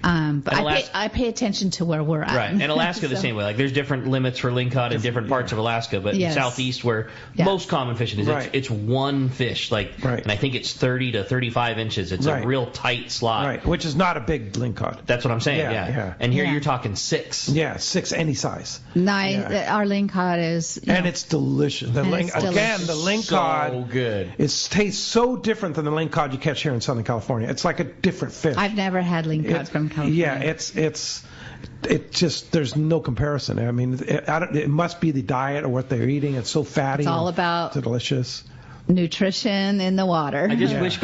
Speaker 6: But I pay attention to where we're at.
Speaker 5: Right, and Alaska the same way. Like there's different limits for lingcod in different parts of Alaska, but in southeast where most common fishing is, it's one fish, and I think it's 30 to 35 inches. It's a real tight slot.
Speaker 2: Right, which is not a big lingcod.
Speaker 5: That's what I'm saying. Yeah. And here you're talking 6.
Speaker 2: Yeah, 6 any size.
Speaker 6: Nice. Our lingcod is.
Speaker 2: And it's delicious. The lingcod.
Speaker 5: So good.
Speaker 2: It tastes so different than the lingcod you catch here in Southern California. It's like a different fish.
Speaker 6: I've never had lingcod from California.
Speaker 2: Yeah, it just, there's no comparison. I mean, it must be the diet or what they're eating. It's so fatty.
Speaker 6: It's all about
Speaker 2: delicious.
Speaker 6: Nutrition in the water.
Speaker 5: I just wish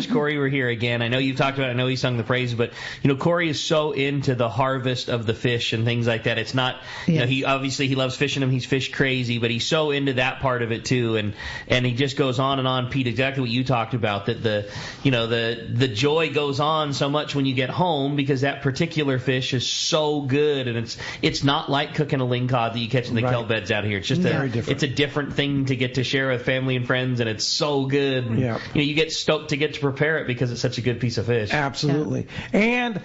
Speaker 5: Corey were here again. I know you've talked about it. I know he sung the praise, but Corey is so into the harvest of the fish and things like that. It's not, he loves fishing them. He's fish crazy, but he's so into that part of it too. And he just goes on and on, Pete, exactly what you talked about, that the joy goes on so much when you get home because that particular fish is so good, and it's not like cooking a lingcod that you catch in the kelp beds out here. It's just it's a different thing to get to share with family and friends, and it's so good. You get stoked to get to prepare it because it's such a good piece of fish.
Speaker 2: Absolutely. And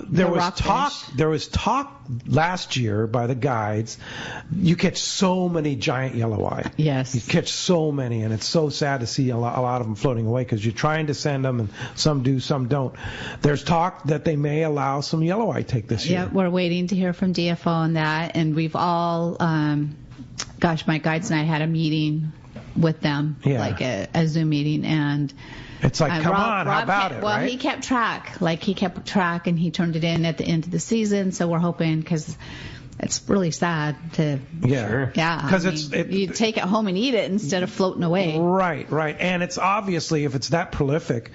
Speaker 2: there was talk last year by the guides. You catch so many giant yelloweye.
Speaker 6: Yes.
Speaker 2: You catch so many, and it's so sad to see a lot of them floating away because you're trying to send them, and some do, some don't. There's talk that they may allow some yelloweye take this year.
Speaker 6: Yeah, we're waiting to hear from DFO on that, and we've all, my guides and I had a meeting with them, like a Zoom meeting, and
Speaker 2: it's like, come on, how about it?
Speaker 6: Well,
Speaker 2: right?
Speaker 6: he kept track, and he turned it in at the end of the season. So we're hoping, because it's really sad to because you take it home and eat it instead of floating away.
Speaker 2: Right, and it's obviously, if it's that prolific,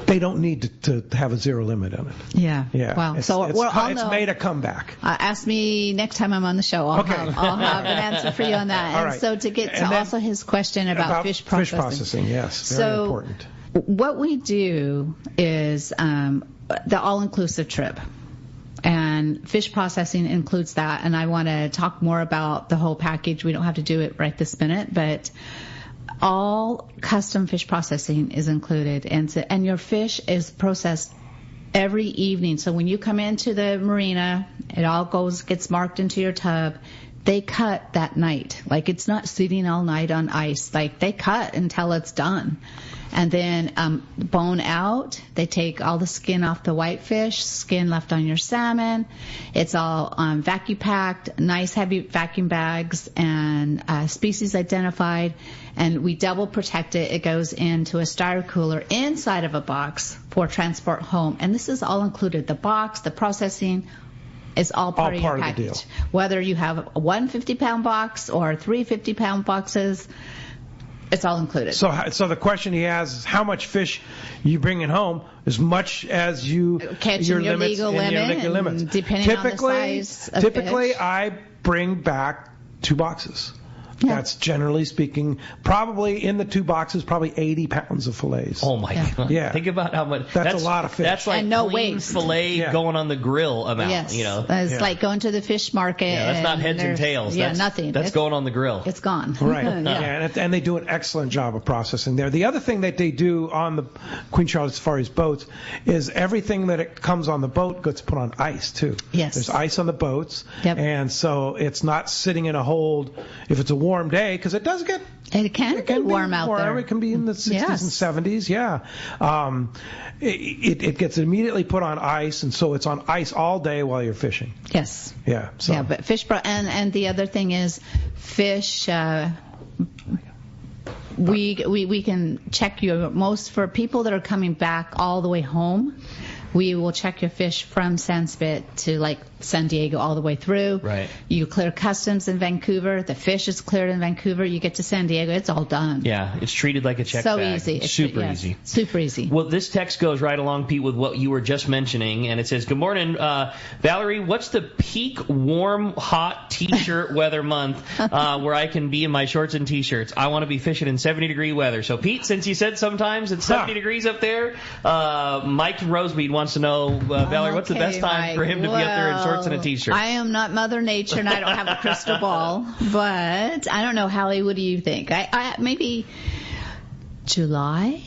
Speaker 2: they don't need to have a zero limit on it.
Speaker 6: Yeah.
Speaker 2: Wow. It's made a comeback.
Speaker 6: Ask me next time I'm on the show. I'll have an answer for you on that.
Speaker 2: All
Speaker 6: and
Speaker 2: right.
Speaker 6: so to get to also his question about fish processing.
Speaker 2: Fish processing, yes. Very important.
Speaker 6: What we do is the all-inclusive trip. And fish processing includes that. And I want to talk more about the whole package. We don't have to do it right this minute, but all custom fish processing is included, and your fish is processed every evening. So when you come into the marina, it all gets marked into your tub. They cut that night. Like, it's not sitting all night on ice. Like, they cut until it's done. And then bone out, they take all the skin off the whitefish, skin left on your salmon. It's all vacuum packed, nice heavy vacuum bags, and species identified. And we double protect it. It goes into a styro cooler inside of a box for transport home. And this is all included. The box, the processing, is all part of your package.
Speaker 2: Of the deal.
Speaker 6: Whether you have a 150-pound box or 3 50-pound boxes, it's all included.
Speaker 2: So the question he has is how much fish you bring in home, as much as you
Speaker 6: catch your legal limit, depending on the size of
Speaker 2: typically,
Speaker 6: fish.
Speaker 2: I bring back 2 boxes. Yeah. That's generally speaking, probably in the 2 boxes, probably 80 pounds of fillets.
Speaker 5: Oh my God!
Speaker 2: Yeah,
Speaker 5: think about how much.
Speaker 2: That's a lot of fish.
Speaker 5: That's like
Speaker 6: and no
Speaker 5: clean
Speaker 6: waste.
Speaker 5: Fillet going on the grill amount.
Speaker 6: Yes,
Speaker 5: it's
Speaker 6: like going to the fish market.
Speaker 5: Yeah, that's not heads and tails.
Speaker 6: Yeah, nothing.
Speaker 5: That's going on the grill.
Speaker 6: It's gone.
Speaker 2: Right. And they do an excellent job of processing there. The other thing that they do on the Queen Charlotte Safari's boats is everything that it comes on the boat gets put on ice too.
Speaker 6: Yes.
Speaker 2: There's ice on the boats, and so it's not sitting in a hold if it's a warm day, because it does get.
Speaker 6: It can be warm out there.
Speaker 2: It can be in the 60s and 70s. Yeah. It gets immediately put on ice, and so it's on ice all day while you're fishing.
Speaker 6: Yes.
Speaker 2: Yeah. So.
Speaker 6: Yeah, but fish and the other thing is fish. We can check you most for people that are coming back all the way home. We will check your fish from Sandspit to like San Diego all the way through.
Speaker 5: Right.
Speaker 6: You clear customs in Vancouver. The fish is cleared in Vancouver. You get to San Diego. It's all done.
Speaker 5: Yeah, it's treated like a check
Speaker 6: so
Speaker 5: bag.
Speaker 6: Easy.
Speaker 5: Super easy.
Speaker 6: Super easy.
Speaker 5: Well, this text goes right along, Pete, with what you were just mentioning, and it says, "Good morning, Valerie. What's the peak warm, hot T-shirt weather month where I can be in my shorts and T-shirts? I want to be fishing in 70-degree weather." So, Pete, since you said sometimes it's 70 degrees up there, Mike from Rosemead wants to know, Valerie, what's the best time for him to be up there in shorts and a T-shirt?
Speaker 6: I am not Mother Nature, and I don't have a crystal ball, but I don't know, Hallie, what do you think? I maybe July.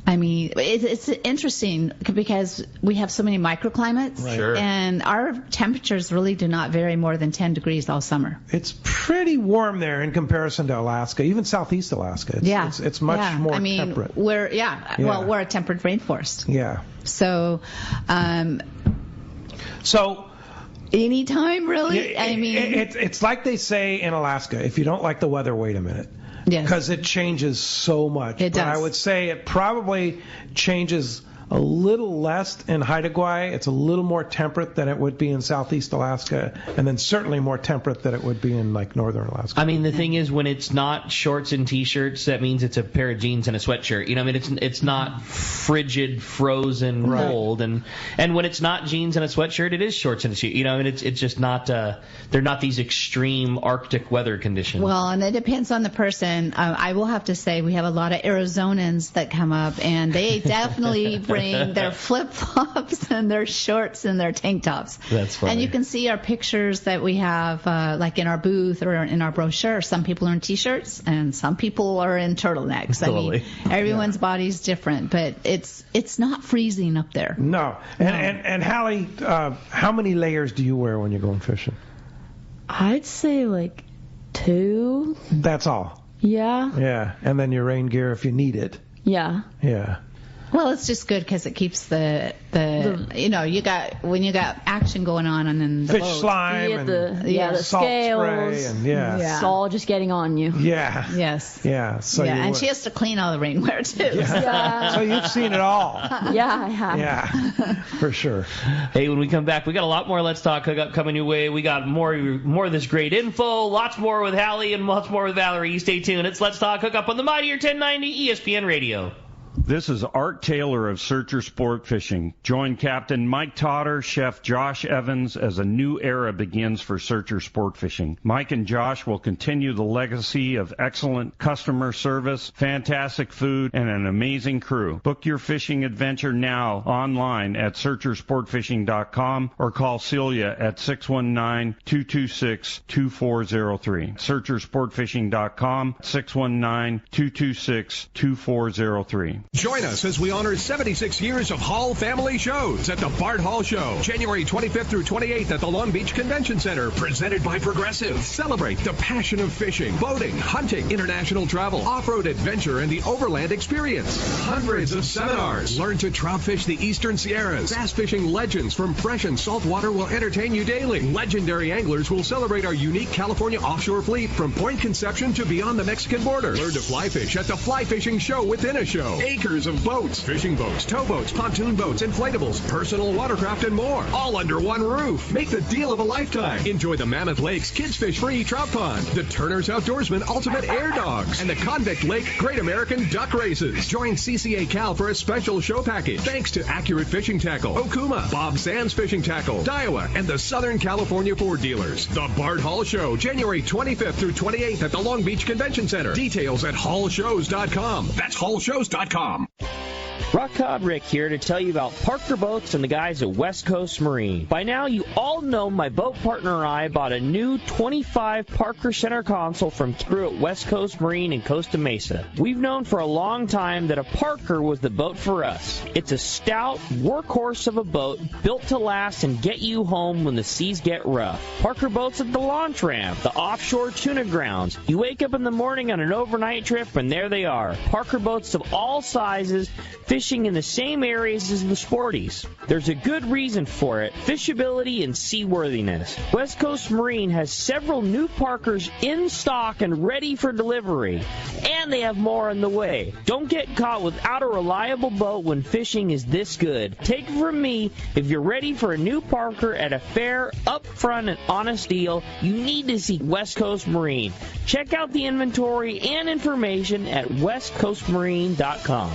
Speaker 6: I mean, it's interesting because we have so many microclimates,
Speaker 2: Right.
Speaker 5: Sure.
Speaker 6: and our temperatures really do not vary more than 10 degrees all summer.
Speaker 2: It's pretty warm there in comparison to Alaska, even southeast Alaska. It's much more temperate.
Speaker 6: We're a temperate rainforest.
Speaker 2: Yeah.
Speaker 6: So, anytime really. I mean,
Speaker 2: it's like they say in Alaska: if you don't like the weather, wait a minute.
Speaker 6: Yes.
Speaker 2: Because it changes so much.
Speaker 6: It does.
Speaker 2: But I would say it probably changes a little less in Haida Gwaii. It's a little more temperate than it would be in southeast Alaska, and then certainly more temperate than it would be in like northern Alaska.
Speaker 5: I mean, the thing is, when it's not shorts and t-shirts, that means it's a pair of jeans and a sweatshirt. You know, I mean, it's not frigid, frozen, cold, and when it's not jeans and a sweatshirt, it is shorts and a shirt. You know, I mean, it's just not. They're not these extreme Arctic weather conditions.
Speaker 6: well, and it depends on the person. I will have to say we have a lot of Arizonans that come up, and they definitely bring their flip-flops and their shorts and their tank tops.
Speaker 5: That's funny.
Speaker 6: And you can see our pictures that we have, like in our booth or in our brochure. Some people are in t-shirts and some people are in turtlenecks.
Speaker 5: Totally.
Speaker 6: I mean, everyone's body's different, but it's not freezing up there.
Speaker 2: No. And Hallie, how many layers do you wear when you're going fishing?
Speaker 7: I'd say like 2.
Speaker 2: That's all.
Speaker 7: Yeah.
Speaker 2: Yeah. And then your rain gear if you need it.
Speaker 7: Yeah.
Speaker 2: Yeah.
Speaker 6: Well, it's just good because it keeps the when you got action going on and then the
Speaker 2: Fish
Speaker 6: boat.
Speaker 2: slime and
Speaker 7: the
Speaker 2: salt
Speaker 7: scales.
Speaker 2: spray and
Speaker 7: It's all just getting on you.
Speaker 2: Yeah.
Speaker 6: Yes.
Speaker 2: Yeah. So
Speaker 6: yeah, and she has to clean all the rainwear too.
Speaker 7: Yeah.
Speaker 2: So you've seen it all.
Speaker 7: Yeah, I have.
Speaker 2: Yeah. For sure.
Speaker 5: Hey, when we come back, we got a lot more Let's Talk Hookup coming your way. We got more of this great info, lots more with Hallie and lots more with Valerie. You stay tuned. It's Let's Talk Hookup on the Mightier 1090 ESPN Radio.
Speaker 12: This is Art Taylor of Searcher Sport Fishing. Join Captain Mike Totter, Chef Josh Evans as a new era begins for Searcher Sport Fishing. Mike and Josh will continue the legacy of excellent customer service, fantastic food, and an amazing crew. Book your fishing adventure now online at searchersportfishing.com or call Celia at 619-226-2403. Searchersportfishing.com, 619-226-2403.
Speaker 13: Join us as we honor 76 years of Hall family shows at the Bart Hall Show, January 25th through 28th at the Long Beach Convention Center, presented by Progressive. Celebrate the passion of fishing, boating, hunting, international travel, off-road adventure, and the overland experience. Hundreds of seminars. Learn to trout fish the Eastern Sierras. Bass fishing legends from fresh and salt water will entertain you daily. Legendary anglers will celebrate our unique California offshore fleet from Point Conception to beyond the Mexican border. Learn to fly fish at the Fly Fishing Show within a show. Acres of boats, fishing boats, towboats, pontoon boats, inflatables, personal watercraft, and more. All under one roof. Make the deal of a lifetime. Enjoy the Mammoth Lakes Kids Fish Free Trout Pond, the Turner's Outdoorsman Ultimate Air Dogs, and the Convict Lake Great American Duck Races. Join CCA Cal for a special show package. Thanks to Accurate Fishing Tackle, Okuma, Bob Sands Fishing Tackle, Daiwa, and the Southern California Ford Dealers. The Bart Hall Show, January 25th through 28th at the Long Beach Convention Center. Details at hallshows.com. That's hallshows.com.
Speaker 5: Rock Cod Rick here to tell you about Parker Boats and the guys at West Coast Marine. By now, you all know my boat partner and I bought a new 25 Parker center console from crew at West Coast Marine in Costa Mesa. We've known for a long time that a Parker was the boat for us. It's a stout workhorse of a boat built to last and get you home when the seas get rough. Parker Boats at the launch ramp, the offshore tuna grounds. You wake up in the morning on an overnight trip and there they are. Parker Boats of all sizes, fishing in the same areas as the sporties. There's a good reason for it: fishability and seaworthiness. West Coast Marine has several new Parkers in stock and ready for delivery, and they have more on the way. Don't get caught without a reliable boat when fishing is this good. Take it from me, if you're ready for a new Parker at a fair, upfront, and honest deal, you need to see West Coast Marine. Check out the inventory and information at westcoastmarine.com.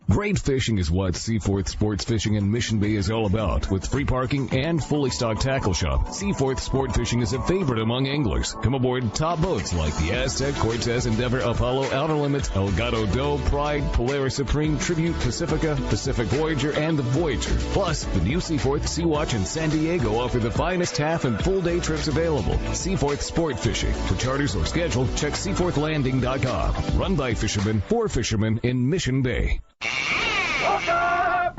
Speaker 4: Great fishing is what Seaforth Sports Fishing in Mission Bay is all about. With free parking and fully stocked tackle shop, Seaforth Sport Fishing is a favorite among anglers. Come aboard top boats like the Aztec, Cortez, Endeavor, Apollo, Outer Limits, Elgato Doe, Pride, Polaris Supreme, Tribute, Pacifica, Pacific Voyager, and the Voyager. Plus, the new Seaforth Sea Watch and San Diego offer the finest half and full day trips available. Seaforth Sport Fishing. For charters or schedule, check seaforthlanding.com. Run by fishermen for fishermen in Mission Bay.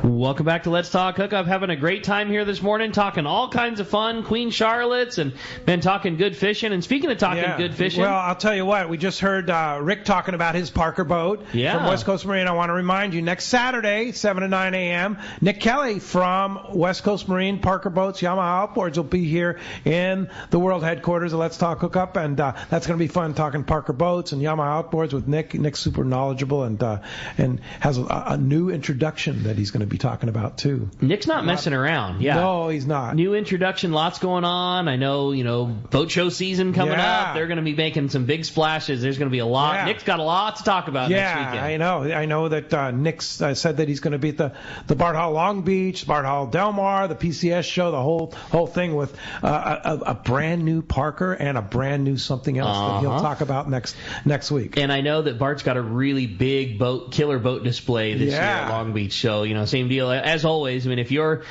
Speaker 5: Welcome back to Let's Talk Hookup. Having a great time here this morning, talking all kinds of fun, Queen Charlottes, and been talking good fishing. And speaking of talking good fishing,
Speaker 2: well, I'll tell you what, we just heard Rick talking about his Parker boat from West Coast Marine. I want to remind you, next Saturday, 7 to 9 a.m., Nick Kelly from West Coast Marine, Parker Boats, Yamaha Outboards will be here in the world headquarters of Let's Talk Hookup, and that's going to be fun talking Parker Boats and Yamaha Outboards with Nick. Nick's super knowledgeable and has a new introduction that he's going to be talking about too.
Speaker 5: Nick's not messing around. Yeah.
Speaker 2: No, he's not.
Speaker 5: New introduction, lots going on. I know, boat show season coming up. They're going to be making some big splashes. There's going to be a lot. Yeah. Nick's got a lot to talk about next weekend.
Speaker 2: I know that Nick's said that he's going to be at the Bart Hall Long Beach, Bart Hall Del Mar, the PCS show, the whole thing with a brand new Parker and a brand new something else that he'll talk about next week.
Speaker 5: And I know that Bart's got a really big killer boat display this year at Long Beach. So, same deal. As always, I mean, if you're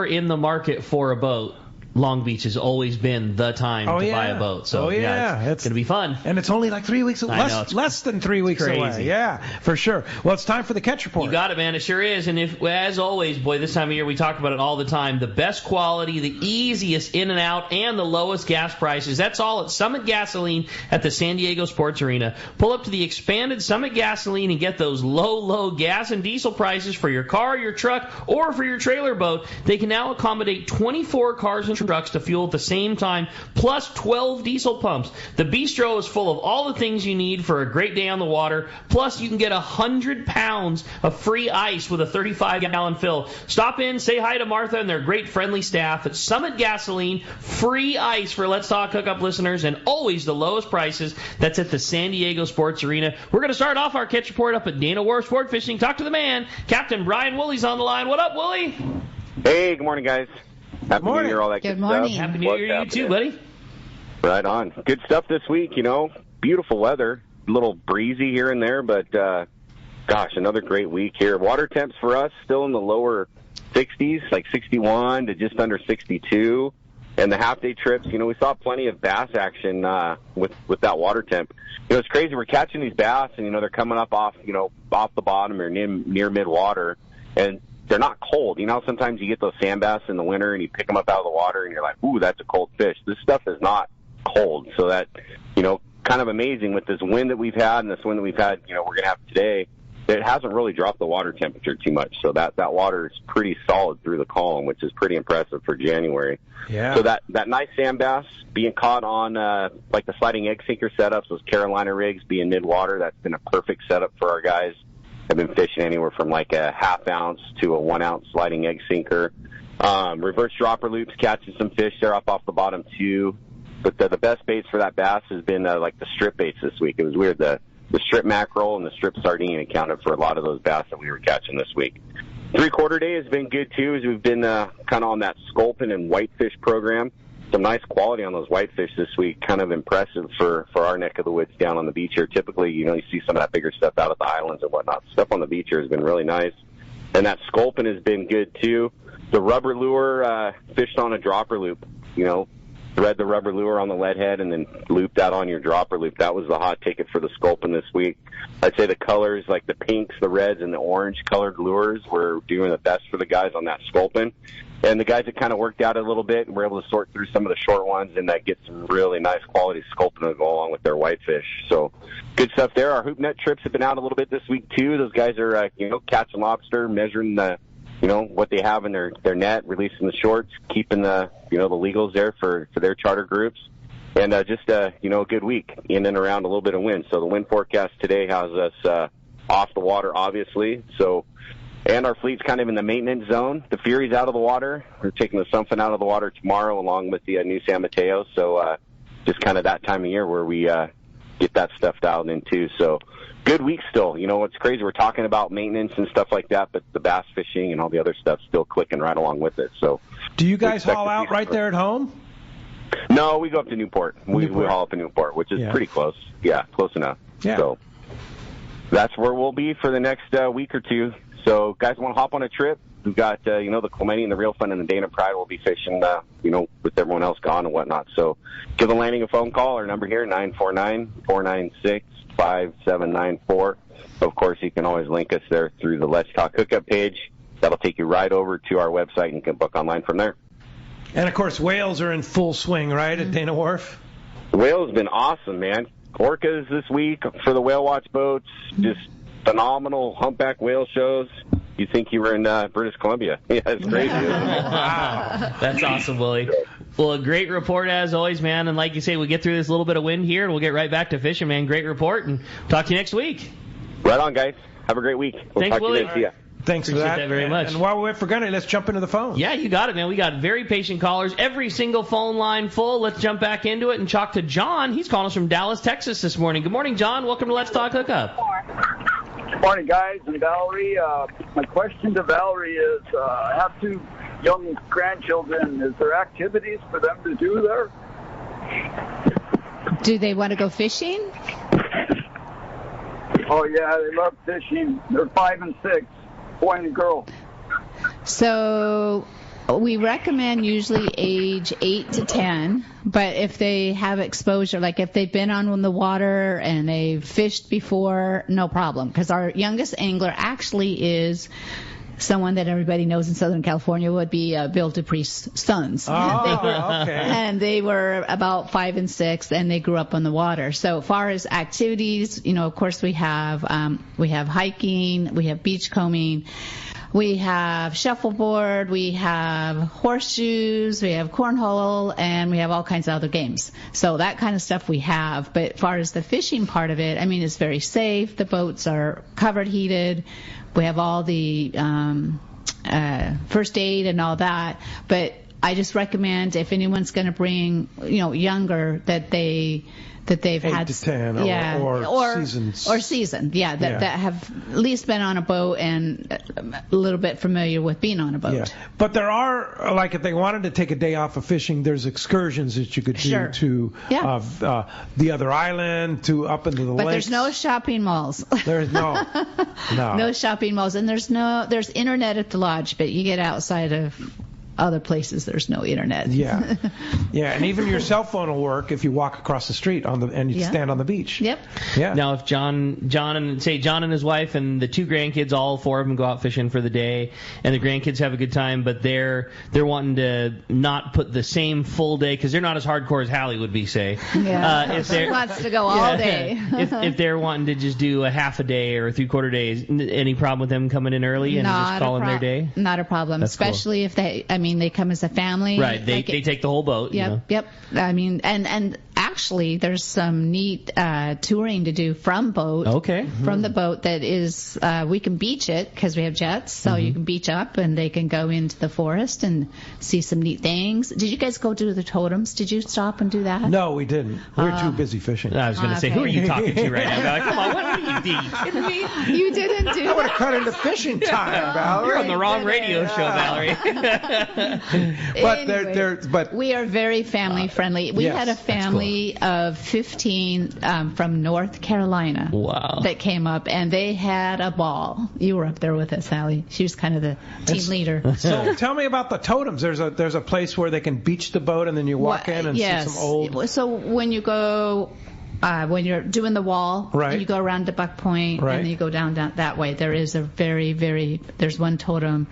Speaker 5: in the market for a boat, Long Beach has always been the time to buy a boat. So it's going to be fun.
Speaker 2: And it's only like 3 weeks away. Less than 3 weeks away. Yeah, for sure. Well, it's time for the catch report.
Speaker 5: You got it, man. It sure is. And as always, boy, this time of year we talk about it all the time. The best quality, the easiest in and out, and the lowest gas prices. That's all at Summit Gasoline at the San Diego Sports Arena. Pull up to the expanded Summit Gasoline and get those low gas and diesel prices for your car, your truck, or for your trailer boat. They can now accommodate 24 cars and trucks to fuel at the same time, plus 12 diesel pumps. The bistro is full of all the things you need for a great day on the water, plus you can get 100 pounds of free ice with a 35-gallon fill. Stop in, say hi to Martha and their great friendly staff at Summit Gasoline. Free ice for Let's Talk Hookup listeners, and always the lowest prices. That's at the San Diego Sports Arena. We're going to start off our catch report up at Dana Wharf Sport Fishing. Talk to the man, Captain Brian Woolley's on the line. What up, Woolley?
Speaker 14: Hey, good morning, guys. Happy New Year, all that good
Speaker 6: morning.
Speaker 14: stuff.
Speaker 5: Happy New Year to you too, buddy.
Speaker 14: Right on. Good stuff this week, Beautiful weather. A little breezy here and there, but, gosh, another great week here. Water temps for us still in the lower 60s, like 61 to just under 62. And the half-day trips, we saw plenty of bass action with that water temp. It's crazy. We're catching these bass, and, they're coming up off the bottom or near mid-water, and they're not cold. Sometimes you get those sand bass in the winter and you pick them up out of the water and you're like, ooh, that's a cold fish. This stuff is not cold. So that, kind of amazing with this wind that we've had and this wind that we've had, we're going to have today. It hasn't really dropped the water temperature too much. So that water is pretty solid through the column, which is pretty impressive for January.
Speaker 2: Yeah.
Speaker 14: So that nice sand bass being caught on, like the sliding egg sinker setups, those Carolina rigs being mid-water, that's been a perfect setup for our guys. I've been fishing anywhere from like a half ounce to a 1 ounce sliding egg sinker. Reverse dropper loops, catching some fish there off the bottom too. But the best baits for that bass has been like the strip baits this week. It was weird. The strip mackerel and the strip sardine accounted for a lot of those bass that we were catching this week. 3/4 day has been good too, as we've been kind of on that sculpin and whitefish program. Some nice quality on those whitefish this week, kind of impressive for our neck of the woods down on the beach here. Typically, you see some of that bigger stuff out at the islands and whatnot. Stuff on the beach here has been really nice. And that sculpin has been good, too. The rubber lure fished on a dropper loop, thread the rubber lure on the lead head and then loop that on your dropper loop. That was the hot ticket for the sculpin this week. I'd say the colors, like the pinks, the reds, and the orange-colored lures were doing the best for the guys on that sculpin. And the guys that kind of worked out a little bit and were able to sort through some of the short ones and get some really nice quality sculpin to go along with their whitefish. So good stuff there. Our hoop net trips have been out a little bit this week too. Those guys are, catching lobster, measuring the, what they have in their net, releasing the shorts, keeping the, the legals there for their charter groups. And just, a good week in and around a little bit of wind. So the wind forecast today has us off the water, obviously. So, and our fleet's kind of in the maintenance zone. The Fury's out of the water. We're taking the Something out of the water tomorrow along with the new San Mateo. So just kind of that time of year where we get that stuff dialed in too. So good week still. What's crazy, we're talking about maintenance and stuff like that, but the bass fishing and all the other stuff still clicking right along with it. So
Speaker 2: do you guys haul out right there at home?
Speaker 14: No, we go up to Newport. We haul up to Newport, which is pretty close. Yeah, close enough.
Speaker 2: Yeah.
Speaker 14: So that's where we'll be for the next week or two. So guys want to hop on a trip? We've got, the Clemente and the Real Fun and the Dana Pride will be fishing, with everyone else gone and whatnot. So give the landing a phone call. Our number here, 949-496-5794. Of course, you can always link us there through the Let's Talk Hookup page. that'll take you right over to our website, and you can book online from there.
Speaker 2: And, of course, whales are in full swing, right, at Dana Wharf?
Speaker 14: The whale's been awesome, man. Orcas this week for the whale watch boats, just phenomenal humpback whale shows. You'd think you were in British Columbia. Yeah, it's crazy.
Speaker 5: Wow. That's awesome, Willie. Well, a great report as always, man. And like you say, we get through this little bit of wind here, and we'll get right back to fishing, man. Great report, and talk to you next week.
Speaker 14: Right on, guys. Have a great week. We'll
Speaker 5: Thanks,
Speaker 14: talk
Speaker 5: Willie.
Speaker 14: to you then. See ya.
Speaker 2: Thanks
Speaker 5: Appreciate
Speaker 2: for that.
Speaker 5: that very much.
Speaker 2: And while we wait for Gunny, let's jump into the phone.
Speaker 5: Yeah, you got it, man. We got very patient callers. Every single phone line full. Let's jump back into it and talk to John. He's calling us from Dallas, Texas this morning. Good morning, John. Welcome to Let's Talk Hookup.
Speaker 15: Good morning, guys, and Valerie. My question to Valerie is, I have 2 young grandchildren. Is there activities for them to do there?
Speaker 6: Do they want to go fishing?
Speaker 15: Oh, yeah, they love fishing. They're 5 and 6, boy and girl.
Speaker 6: So we recommend usually age 8 to 10, but if they have exposure, like if they've been on the water and they've fished before, no problem, because our youngest angler actually is someone that everybody knows in Southern California would be Bill Dupree's sons.
Speaker 2: Okay.
Speaker 6: And they were about 5 and 6, and they grew up on the water. So as far as activities, of course we have hiking, we have beachcombing, we have shuffleboard, we have horseshoes, we have cornhole, and we have all kinds of other games. So that kind of stuff we have. But as far as the fishing part of it, it's very safe. The boats are covered, heated. We have all the first aid and all that. But I just recommend if anyone's going to bring, younger, that they've
Speaker 2: 8
Speaker 6: had
Speaker 2: to 10 or seasons.
Speaker 6: Or seasoned, that have at least been on a boat and a little bit familiar with being on a boat.
Speaker 2: Yeah. But there are, like if they wanted to take a day off of fishing, there's excursions that you could do to the other island, to up into the lakes.
Speaker 6: But there's no shopping malls.
Speaker 2: There's no
Speaker 6: shopping malls, and there's internet at the lodge, but you get outside of other places there's no internet.
Speaker 2: Yeah, and even your cell phone will work if you walk across the street and you stand on the beach.
Speaker 6: Yep.
Speaker 2: Yeah.
Speaker 5: Now, if John and his wife and the 2 grandkids, all 4 of them go out fishing for the day, and the grandkids have a good time, but they're wanting to not put the same full day because they're not as hardcore as Hallie would be, say.
Speaker 6: Yeah. She wants to go all day.
Speaker 5: if they're wanting to just do a half a day or a 3/4 days, any problem with them coming in early and just calling their day?
Speaker 6: Not a problem,
Speaker 5: That's
Speaker 6: especially
Speaker 5: cool.
Speaker 6: if they come as a family.
Speaker 5: Right, they take the whole boat.
Speaker 6: Yep. And actually, there's some neat touring to do from boat.
Speaker 5: Okay.
Speaker 6: From the boat that is, we can beach it because we have jets, so you can beach up and they can go into the forest and see some neat things. Did you guys go to the totems? Did you stop and do that?
Speaker 2: No, we didn't. We were too busy fishing.
Speaker 5: I was going to say, who are you talking to right now? Like, come on, what are you kidding me?
Speaker 6: You didn't do
Speaker 2: I would have cut into fishing time, Valerie.
Speaker 5: You're on the wrong radio show, Valerie.
Speaker 6: But we are very family friendly. We had a family of 15 from North Carolina that came up, and they had a ball. You were up there with us, Hallie. She was kind of the team leader.
Speaker 2: So tell me about the totems. There's a place where they can beach the boat, and then you walk in and see some old.
Speaker 6: So when you go. When you're doing the wall, you go around to Buck Point, and then you go down that way. There is a there's one totem.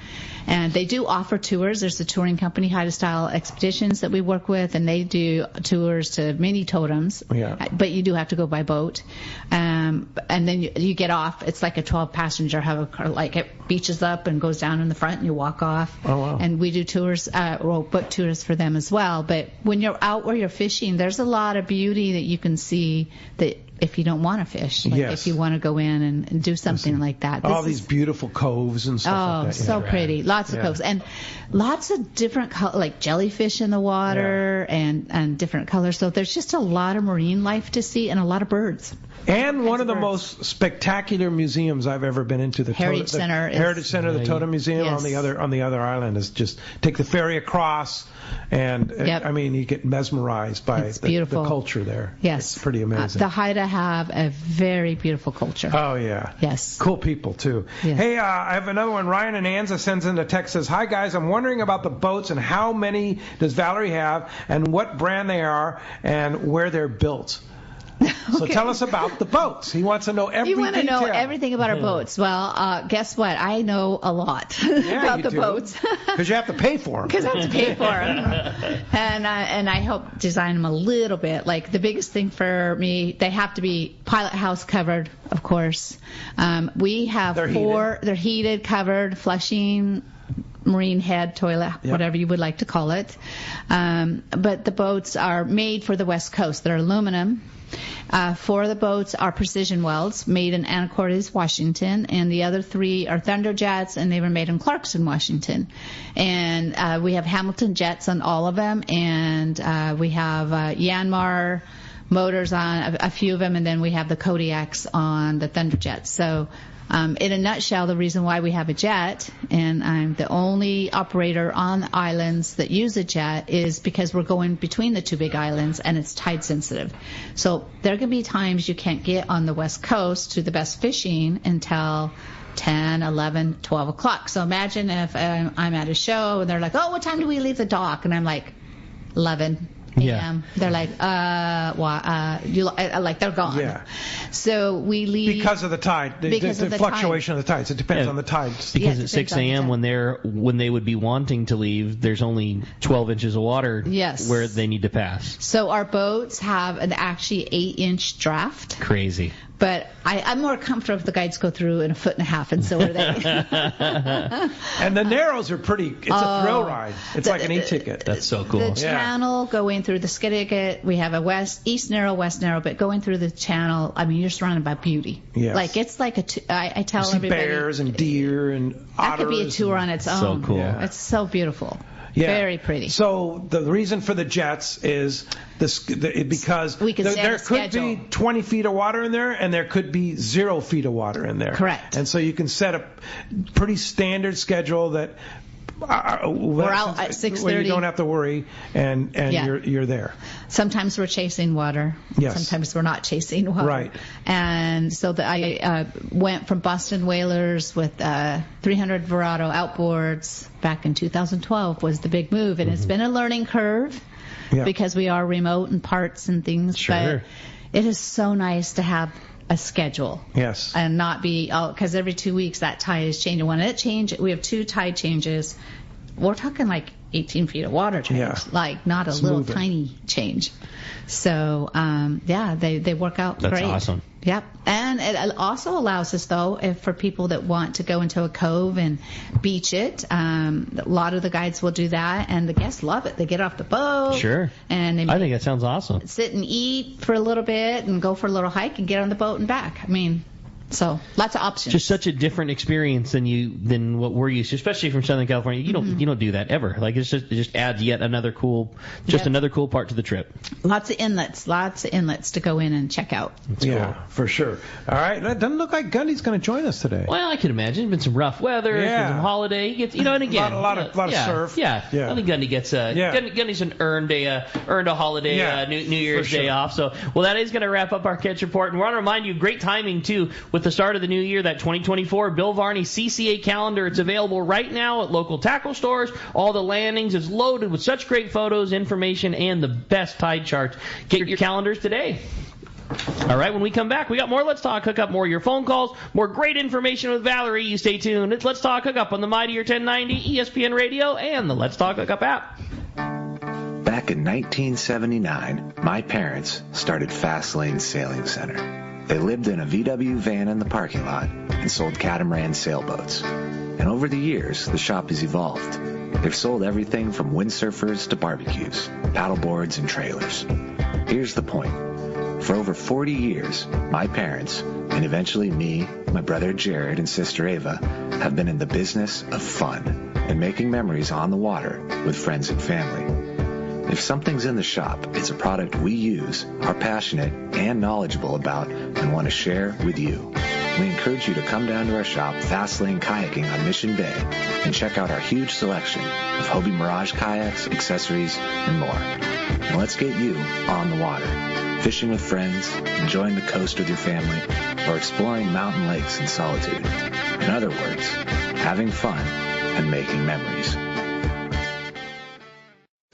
Speaker 6: And they do offer tours. There's a touring company, High to Style Expeditions, that we work with, and they do tours to many totems.
Speaker 2: Yeah.
Speaker 6: But you do have to go by boat. And then you get off. It's like a 12-passenger hover, like it beaches up and goes down in the front, and you walk off.
Speaker 2: Oh, wow.
Speaker 6: And we do tours, book tours for them as well. But when you're out where you're fishing, there's a lot of beauty that you can see that if you don't want to fish, if you want to go in and do something like that.
Speaker 2: All these beautiful coves and stuff like that.
Speaker 6: Oh, so pretty. Lots of coves. And lots of different like jellyfish in the water and different colors. So there's just a lot of marine life to see and a lot of birds.
Speaker 2: And one of the most spectacular museums I've ever been into, the
Speaker 6: Heritage Center,
Speaker 2: the Totem Museum on the other island, is just take the ferry across, and you get mesmerized by the culture there.
Speaker 6: Yes,
Speaker 2: it's pretty amazing.
Speaker 6: The Haida have a very beautiful culture.
Speaker 2: Oh yeah,
Speaker 6: yes,
Speaker 2: cool people too.
Speaker 6: Yes. Hey,
Speaker 2: I have another one. Ryan and Anza sends in a text, says, "Hi guys, I'm wondering about the boats and how many does Valerie have, and what brand they are, and where they're built." So tell us about the boats. He wants to know every
Speaker 6: You want to know
Speaker 2: detail.
Speaker 6: everything about our boats. Well, guess what? I know a lot about the boats.
Speaker 2: Because you have to pay for them.
Speaker 6: Because I have to pay for them. And I help design them a little bit. Like the biggest thing for me, they have to be pilot house covered, of course. We have they're heated, covered, flushing, marine head, toilet, whatever you would like to call it. But the boats are made for the West Coast. They're aluminum. 4 of the boats are precision welds made in Anacortes, Washington, and the other 3 are Thunder Jets, and they were made in Clarkson, Washington. And we have Hamilton jets on all of them, and we have Yanmar motors on a few of them, and then we have the Kodiaks on the Thunder Jets. So in a nutshell, the reason why we have a jet, and I'm the only operator on the islands that use a jet, is because we're going between the 2 big islands and it's tide sensitive. So there can be times you can't get on the West Coast to the best fishing until 10, 11, 12 o'clock. So imagine if I'm at a show and they're like, oh, what time do we leave the dock? And I'm like, 11.
Speaker 2: Yeah.
Speaker 6: They're like, like they're gone.
Speaker 2: Yeah.
Speaker 6: So we leave
Speaker 2: because of the tide.
Speaker 6: Because of the
Speaker 2: fluctuation of the tides. It depends on the tides.
Speaker 5: Because at 6 a.m. when they would be wanting to leave, there's only 12 inches of water where they need to pass.
Speaker 6: So our boats have an actually 8-inch draft.
Speaker 5: Crazy.
Speaker 6: But I'm more comfortable if the guides go through in 1.5 feet, and so are they.
Speaker 2: And the Narrows are pretty, it's a thrill ride. It's like an e-ticket.
Speaker 5: That's so cool.
Speaker 6: The channel going through the Skidegate, we have a east narrow, west narrow, but going through the channel, I mean, you're surrounded by beauty.
Speaker 2: Yes.
Speaker 6: Like, it's like I tell
Speaker 2: you see
Speaker 6: everybody.
Speaker 2: Bears and deer and otters.
Speaker 6: That could be a tour on its own.
Speaker 5: So cool.
Speaker 6: Yeah. It's so beautiful.
Speaker 2: Yeah.
Speaker 6: Very pretty.
Speaker 2: So the reason for the jets is because there could be 20 feet of water in there, and there could be 0 feet of water in there.
Speaker 6: Correct.
Speaker 2: And so you can set a pretty standard schedule that
Speaker 6: we're out at 6:30.
Speaker 2: Where you don't have to worry, and you're there.
Speaker 6: Sometimes we're chasing water.
Speaker 2: Yes.
Speaker 6: Sometimes we're not chasing water.
Speaker 2: Right.
Speaker 6: And so I went from Boston Whalers with 300 Verado outboards back in 2012 was the big move, and it's been a learning curve because we are remote and parts and things.
Speaker 5: Sure.
Speaker 6: But it is so nice to have a schedule.
Speaker 2: Yes.
Speaker 6: And not be, because every 2 weeks that tide is changing. When it changes, we have 2 tide changes. We're talking like 18 feet of water change, like not a little tiny change. So, they work out great.
Speaker 5: That's awesome.
Speaker 6: Yep. And it also allows us, though, for people that want to go into a cove and beach it, a lot of the guides will do that, and the guests love it. They get off the boat.
Speaker 5: Sure.
Speaker 6: And
Speaker 5: I think that sounds awesome.
Speaker 6: Sit and eat for a little bit and go for a little hike and get on the boat and back. I mean, so lots of options.
Speaker 5: Just such a different experience than what we're used to, especially from Southern California. You don't do that ever. Like it just adds yet another cool part to the trip.
Speaker 6: Lots of inlets to go in and check out.
Speaker 5: That's cool.
Speaker 2: For sure. All right, it doesn't look like Gundy's going to join us today.
Speaker 5: Well, I can imagine. It's been some rough weather. It's been some holiday. He gets, and again,
Speaker 2: a lot of surf.
Speaker 5: Yeah. I think Gundy gets Gundy's an earned a holiday New Year's Day off. So that is going to wrap up our catch report, and we want to remind you, great timing too with the start of the new year, that 2024 Bill Varney CCA calendar. It's available right now at local tackle stores. All the landings is loaded with such great photos, information, and the best tide charts. Get your calendars today. All right, when we come back, we got more Let's Talk Hookup, more of your phone calls, more great information with Valerie. You stay tuned. It's Let's Talk Hookup on the Mightier 1090, ESPN Radio, and the Let's Talk Hookup app.
Speaker 16: Back in 1979, my parents started Fast Lane Sailing Center. They lived in a VW van in the parking lot and sold catamaran sailboats. And over the years, the shop has evolved. They've sold everything from windsurfers to barbecues, paddleboards and trailers. Here's the point. For over 40 years, my parents, and eventually me, my brother Jared, and sister Ava, have been in the business of fun and making memories on the water with friends and family. If something's in the shop, it's a product we use, are passionate and knowledgeable about, and want to share with you. We encourage you to come down to our shop, Fast Lane Kayaking on Mission Bay, and check out our huge selection of Hobie Mirage kayaks, accessories, and more. And let's get you on the water, fishing with friends, enjoying the coast with your family, or exploring mountain lakes in solitude. In other words, having fun and making memories.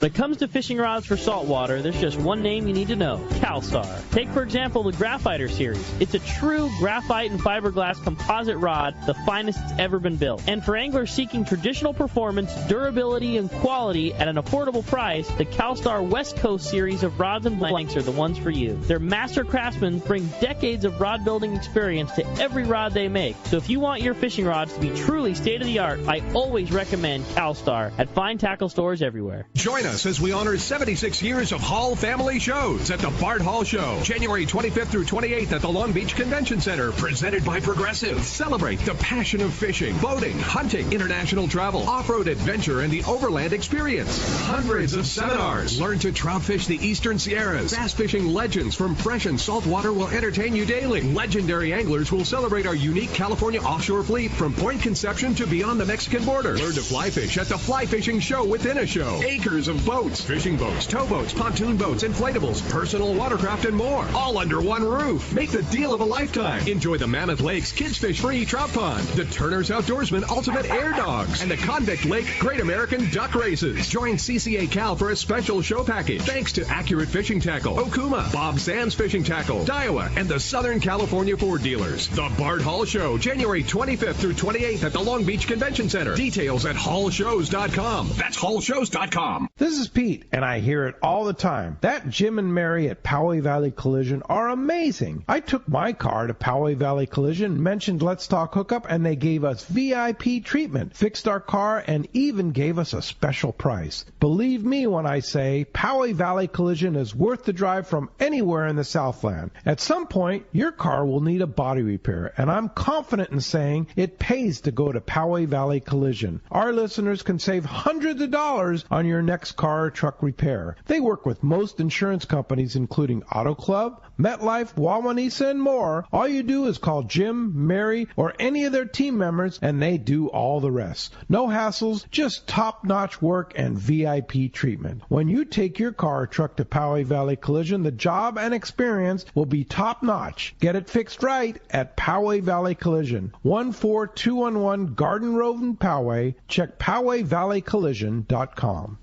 Speaker 17: When it comes to fishing rods for saltwater, there's just one name you need to know, CalStar. Take, for example, the Graphiter series. It's a true graphite and fiberglass composite rod, the finest it's ever been built. And for anglers seeking traditional performance, durability, and quality at an affordable price, the CalStar West Coast series of rods and blanks are the ones for you. Their master craftsmen bring decades of rod building experience to every rod they make. So if you want your fishing rods to be truly state-of-the-art, I always recommend CalStar at fine tackle stores everywhere.
Speaker 13: Join us as we honor 76 years of Hall family shows at the Bart Hall Show, January 25th through 28th at the Long Beach Convention Center, presented by Progressive. Celebrate the passion of fishing, boating, hunting, international travel, off-road adventure, and the overland experience. Hundreds of seminars. Learn to trout fish the Eastern Sierras. Bass fishing legends from fresh and salt water will entertain you daily. Legendary anglers will celebrate our unique California offshore fleet from Point Conception to beyond the Mexican border. Learn to fly fish at the Fly Fishing Show within a show. Acres of boats, fishing boats, towboats, pontoon boats, inflatables, personal watercraft, and more. All under one roof. Make the deal of a lifetime. Enjoy the Mammoth Lakes Kids Fish Free Trout Pond, the Turner's Outdoorsman Ultimate Air Dogs, and the Convict Lake Great American Duck Races. Join CCA Cal for a special show package. Thanks to Accurate Fishing Tackle, Okuma, Bob Sands Fishing Tackle, Daiwa, and the Southern California Ford dealers. The Bart Hall Show, January 25th through 28th at the Long Beach Convention Center. Details at hallshows.com. That's hallshows.com.
Speaker 2: This is Pete, and I hear it all the time. That Jim and Mary at Poway Valley Collision are amazing. I took my car to Poway Valley Collision, mentioned Let's Talk Hookup, and they gave us VIP treatment, fixed our car, and even gave us a special price. Believe me when I say Poway Valley Collision is worth the drive from anywhere in the Southland. At some point, your car will need a body repair, and I'm confident in saying it pays to go to Poway Valley Collision. Our listeners can save hundreds of dollars on your next car or truck repair. They work with most insurance companies, including Auto Club, MetLife, Wawanesa, and more. All you do is call Jim, Mary, or any of their team members, and they do all the rest. No hassles, just top-notch work and VIP treatment. When you take your car or truck to Poway Valley Collision, the job and experience will be top-notch. Get it fixed right at Poway Valley Collision, 14211 Garden Road in Poway. Check PowayValleyCollision.com.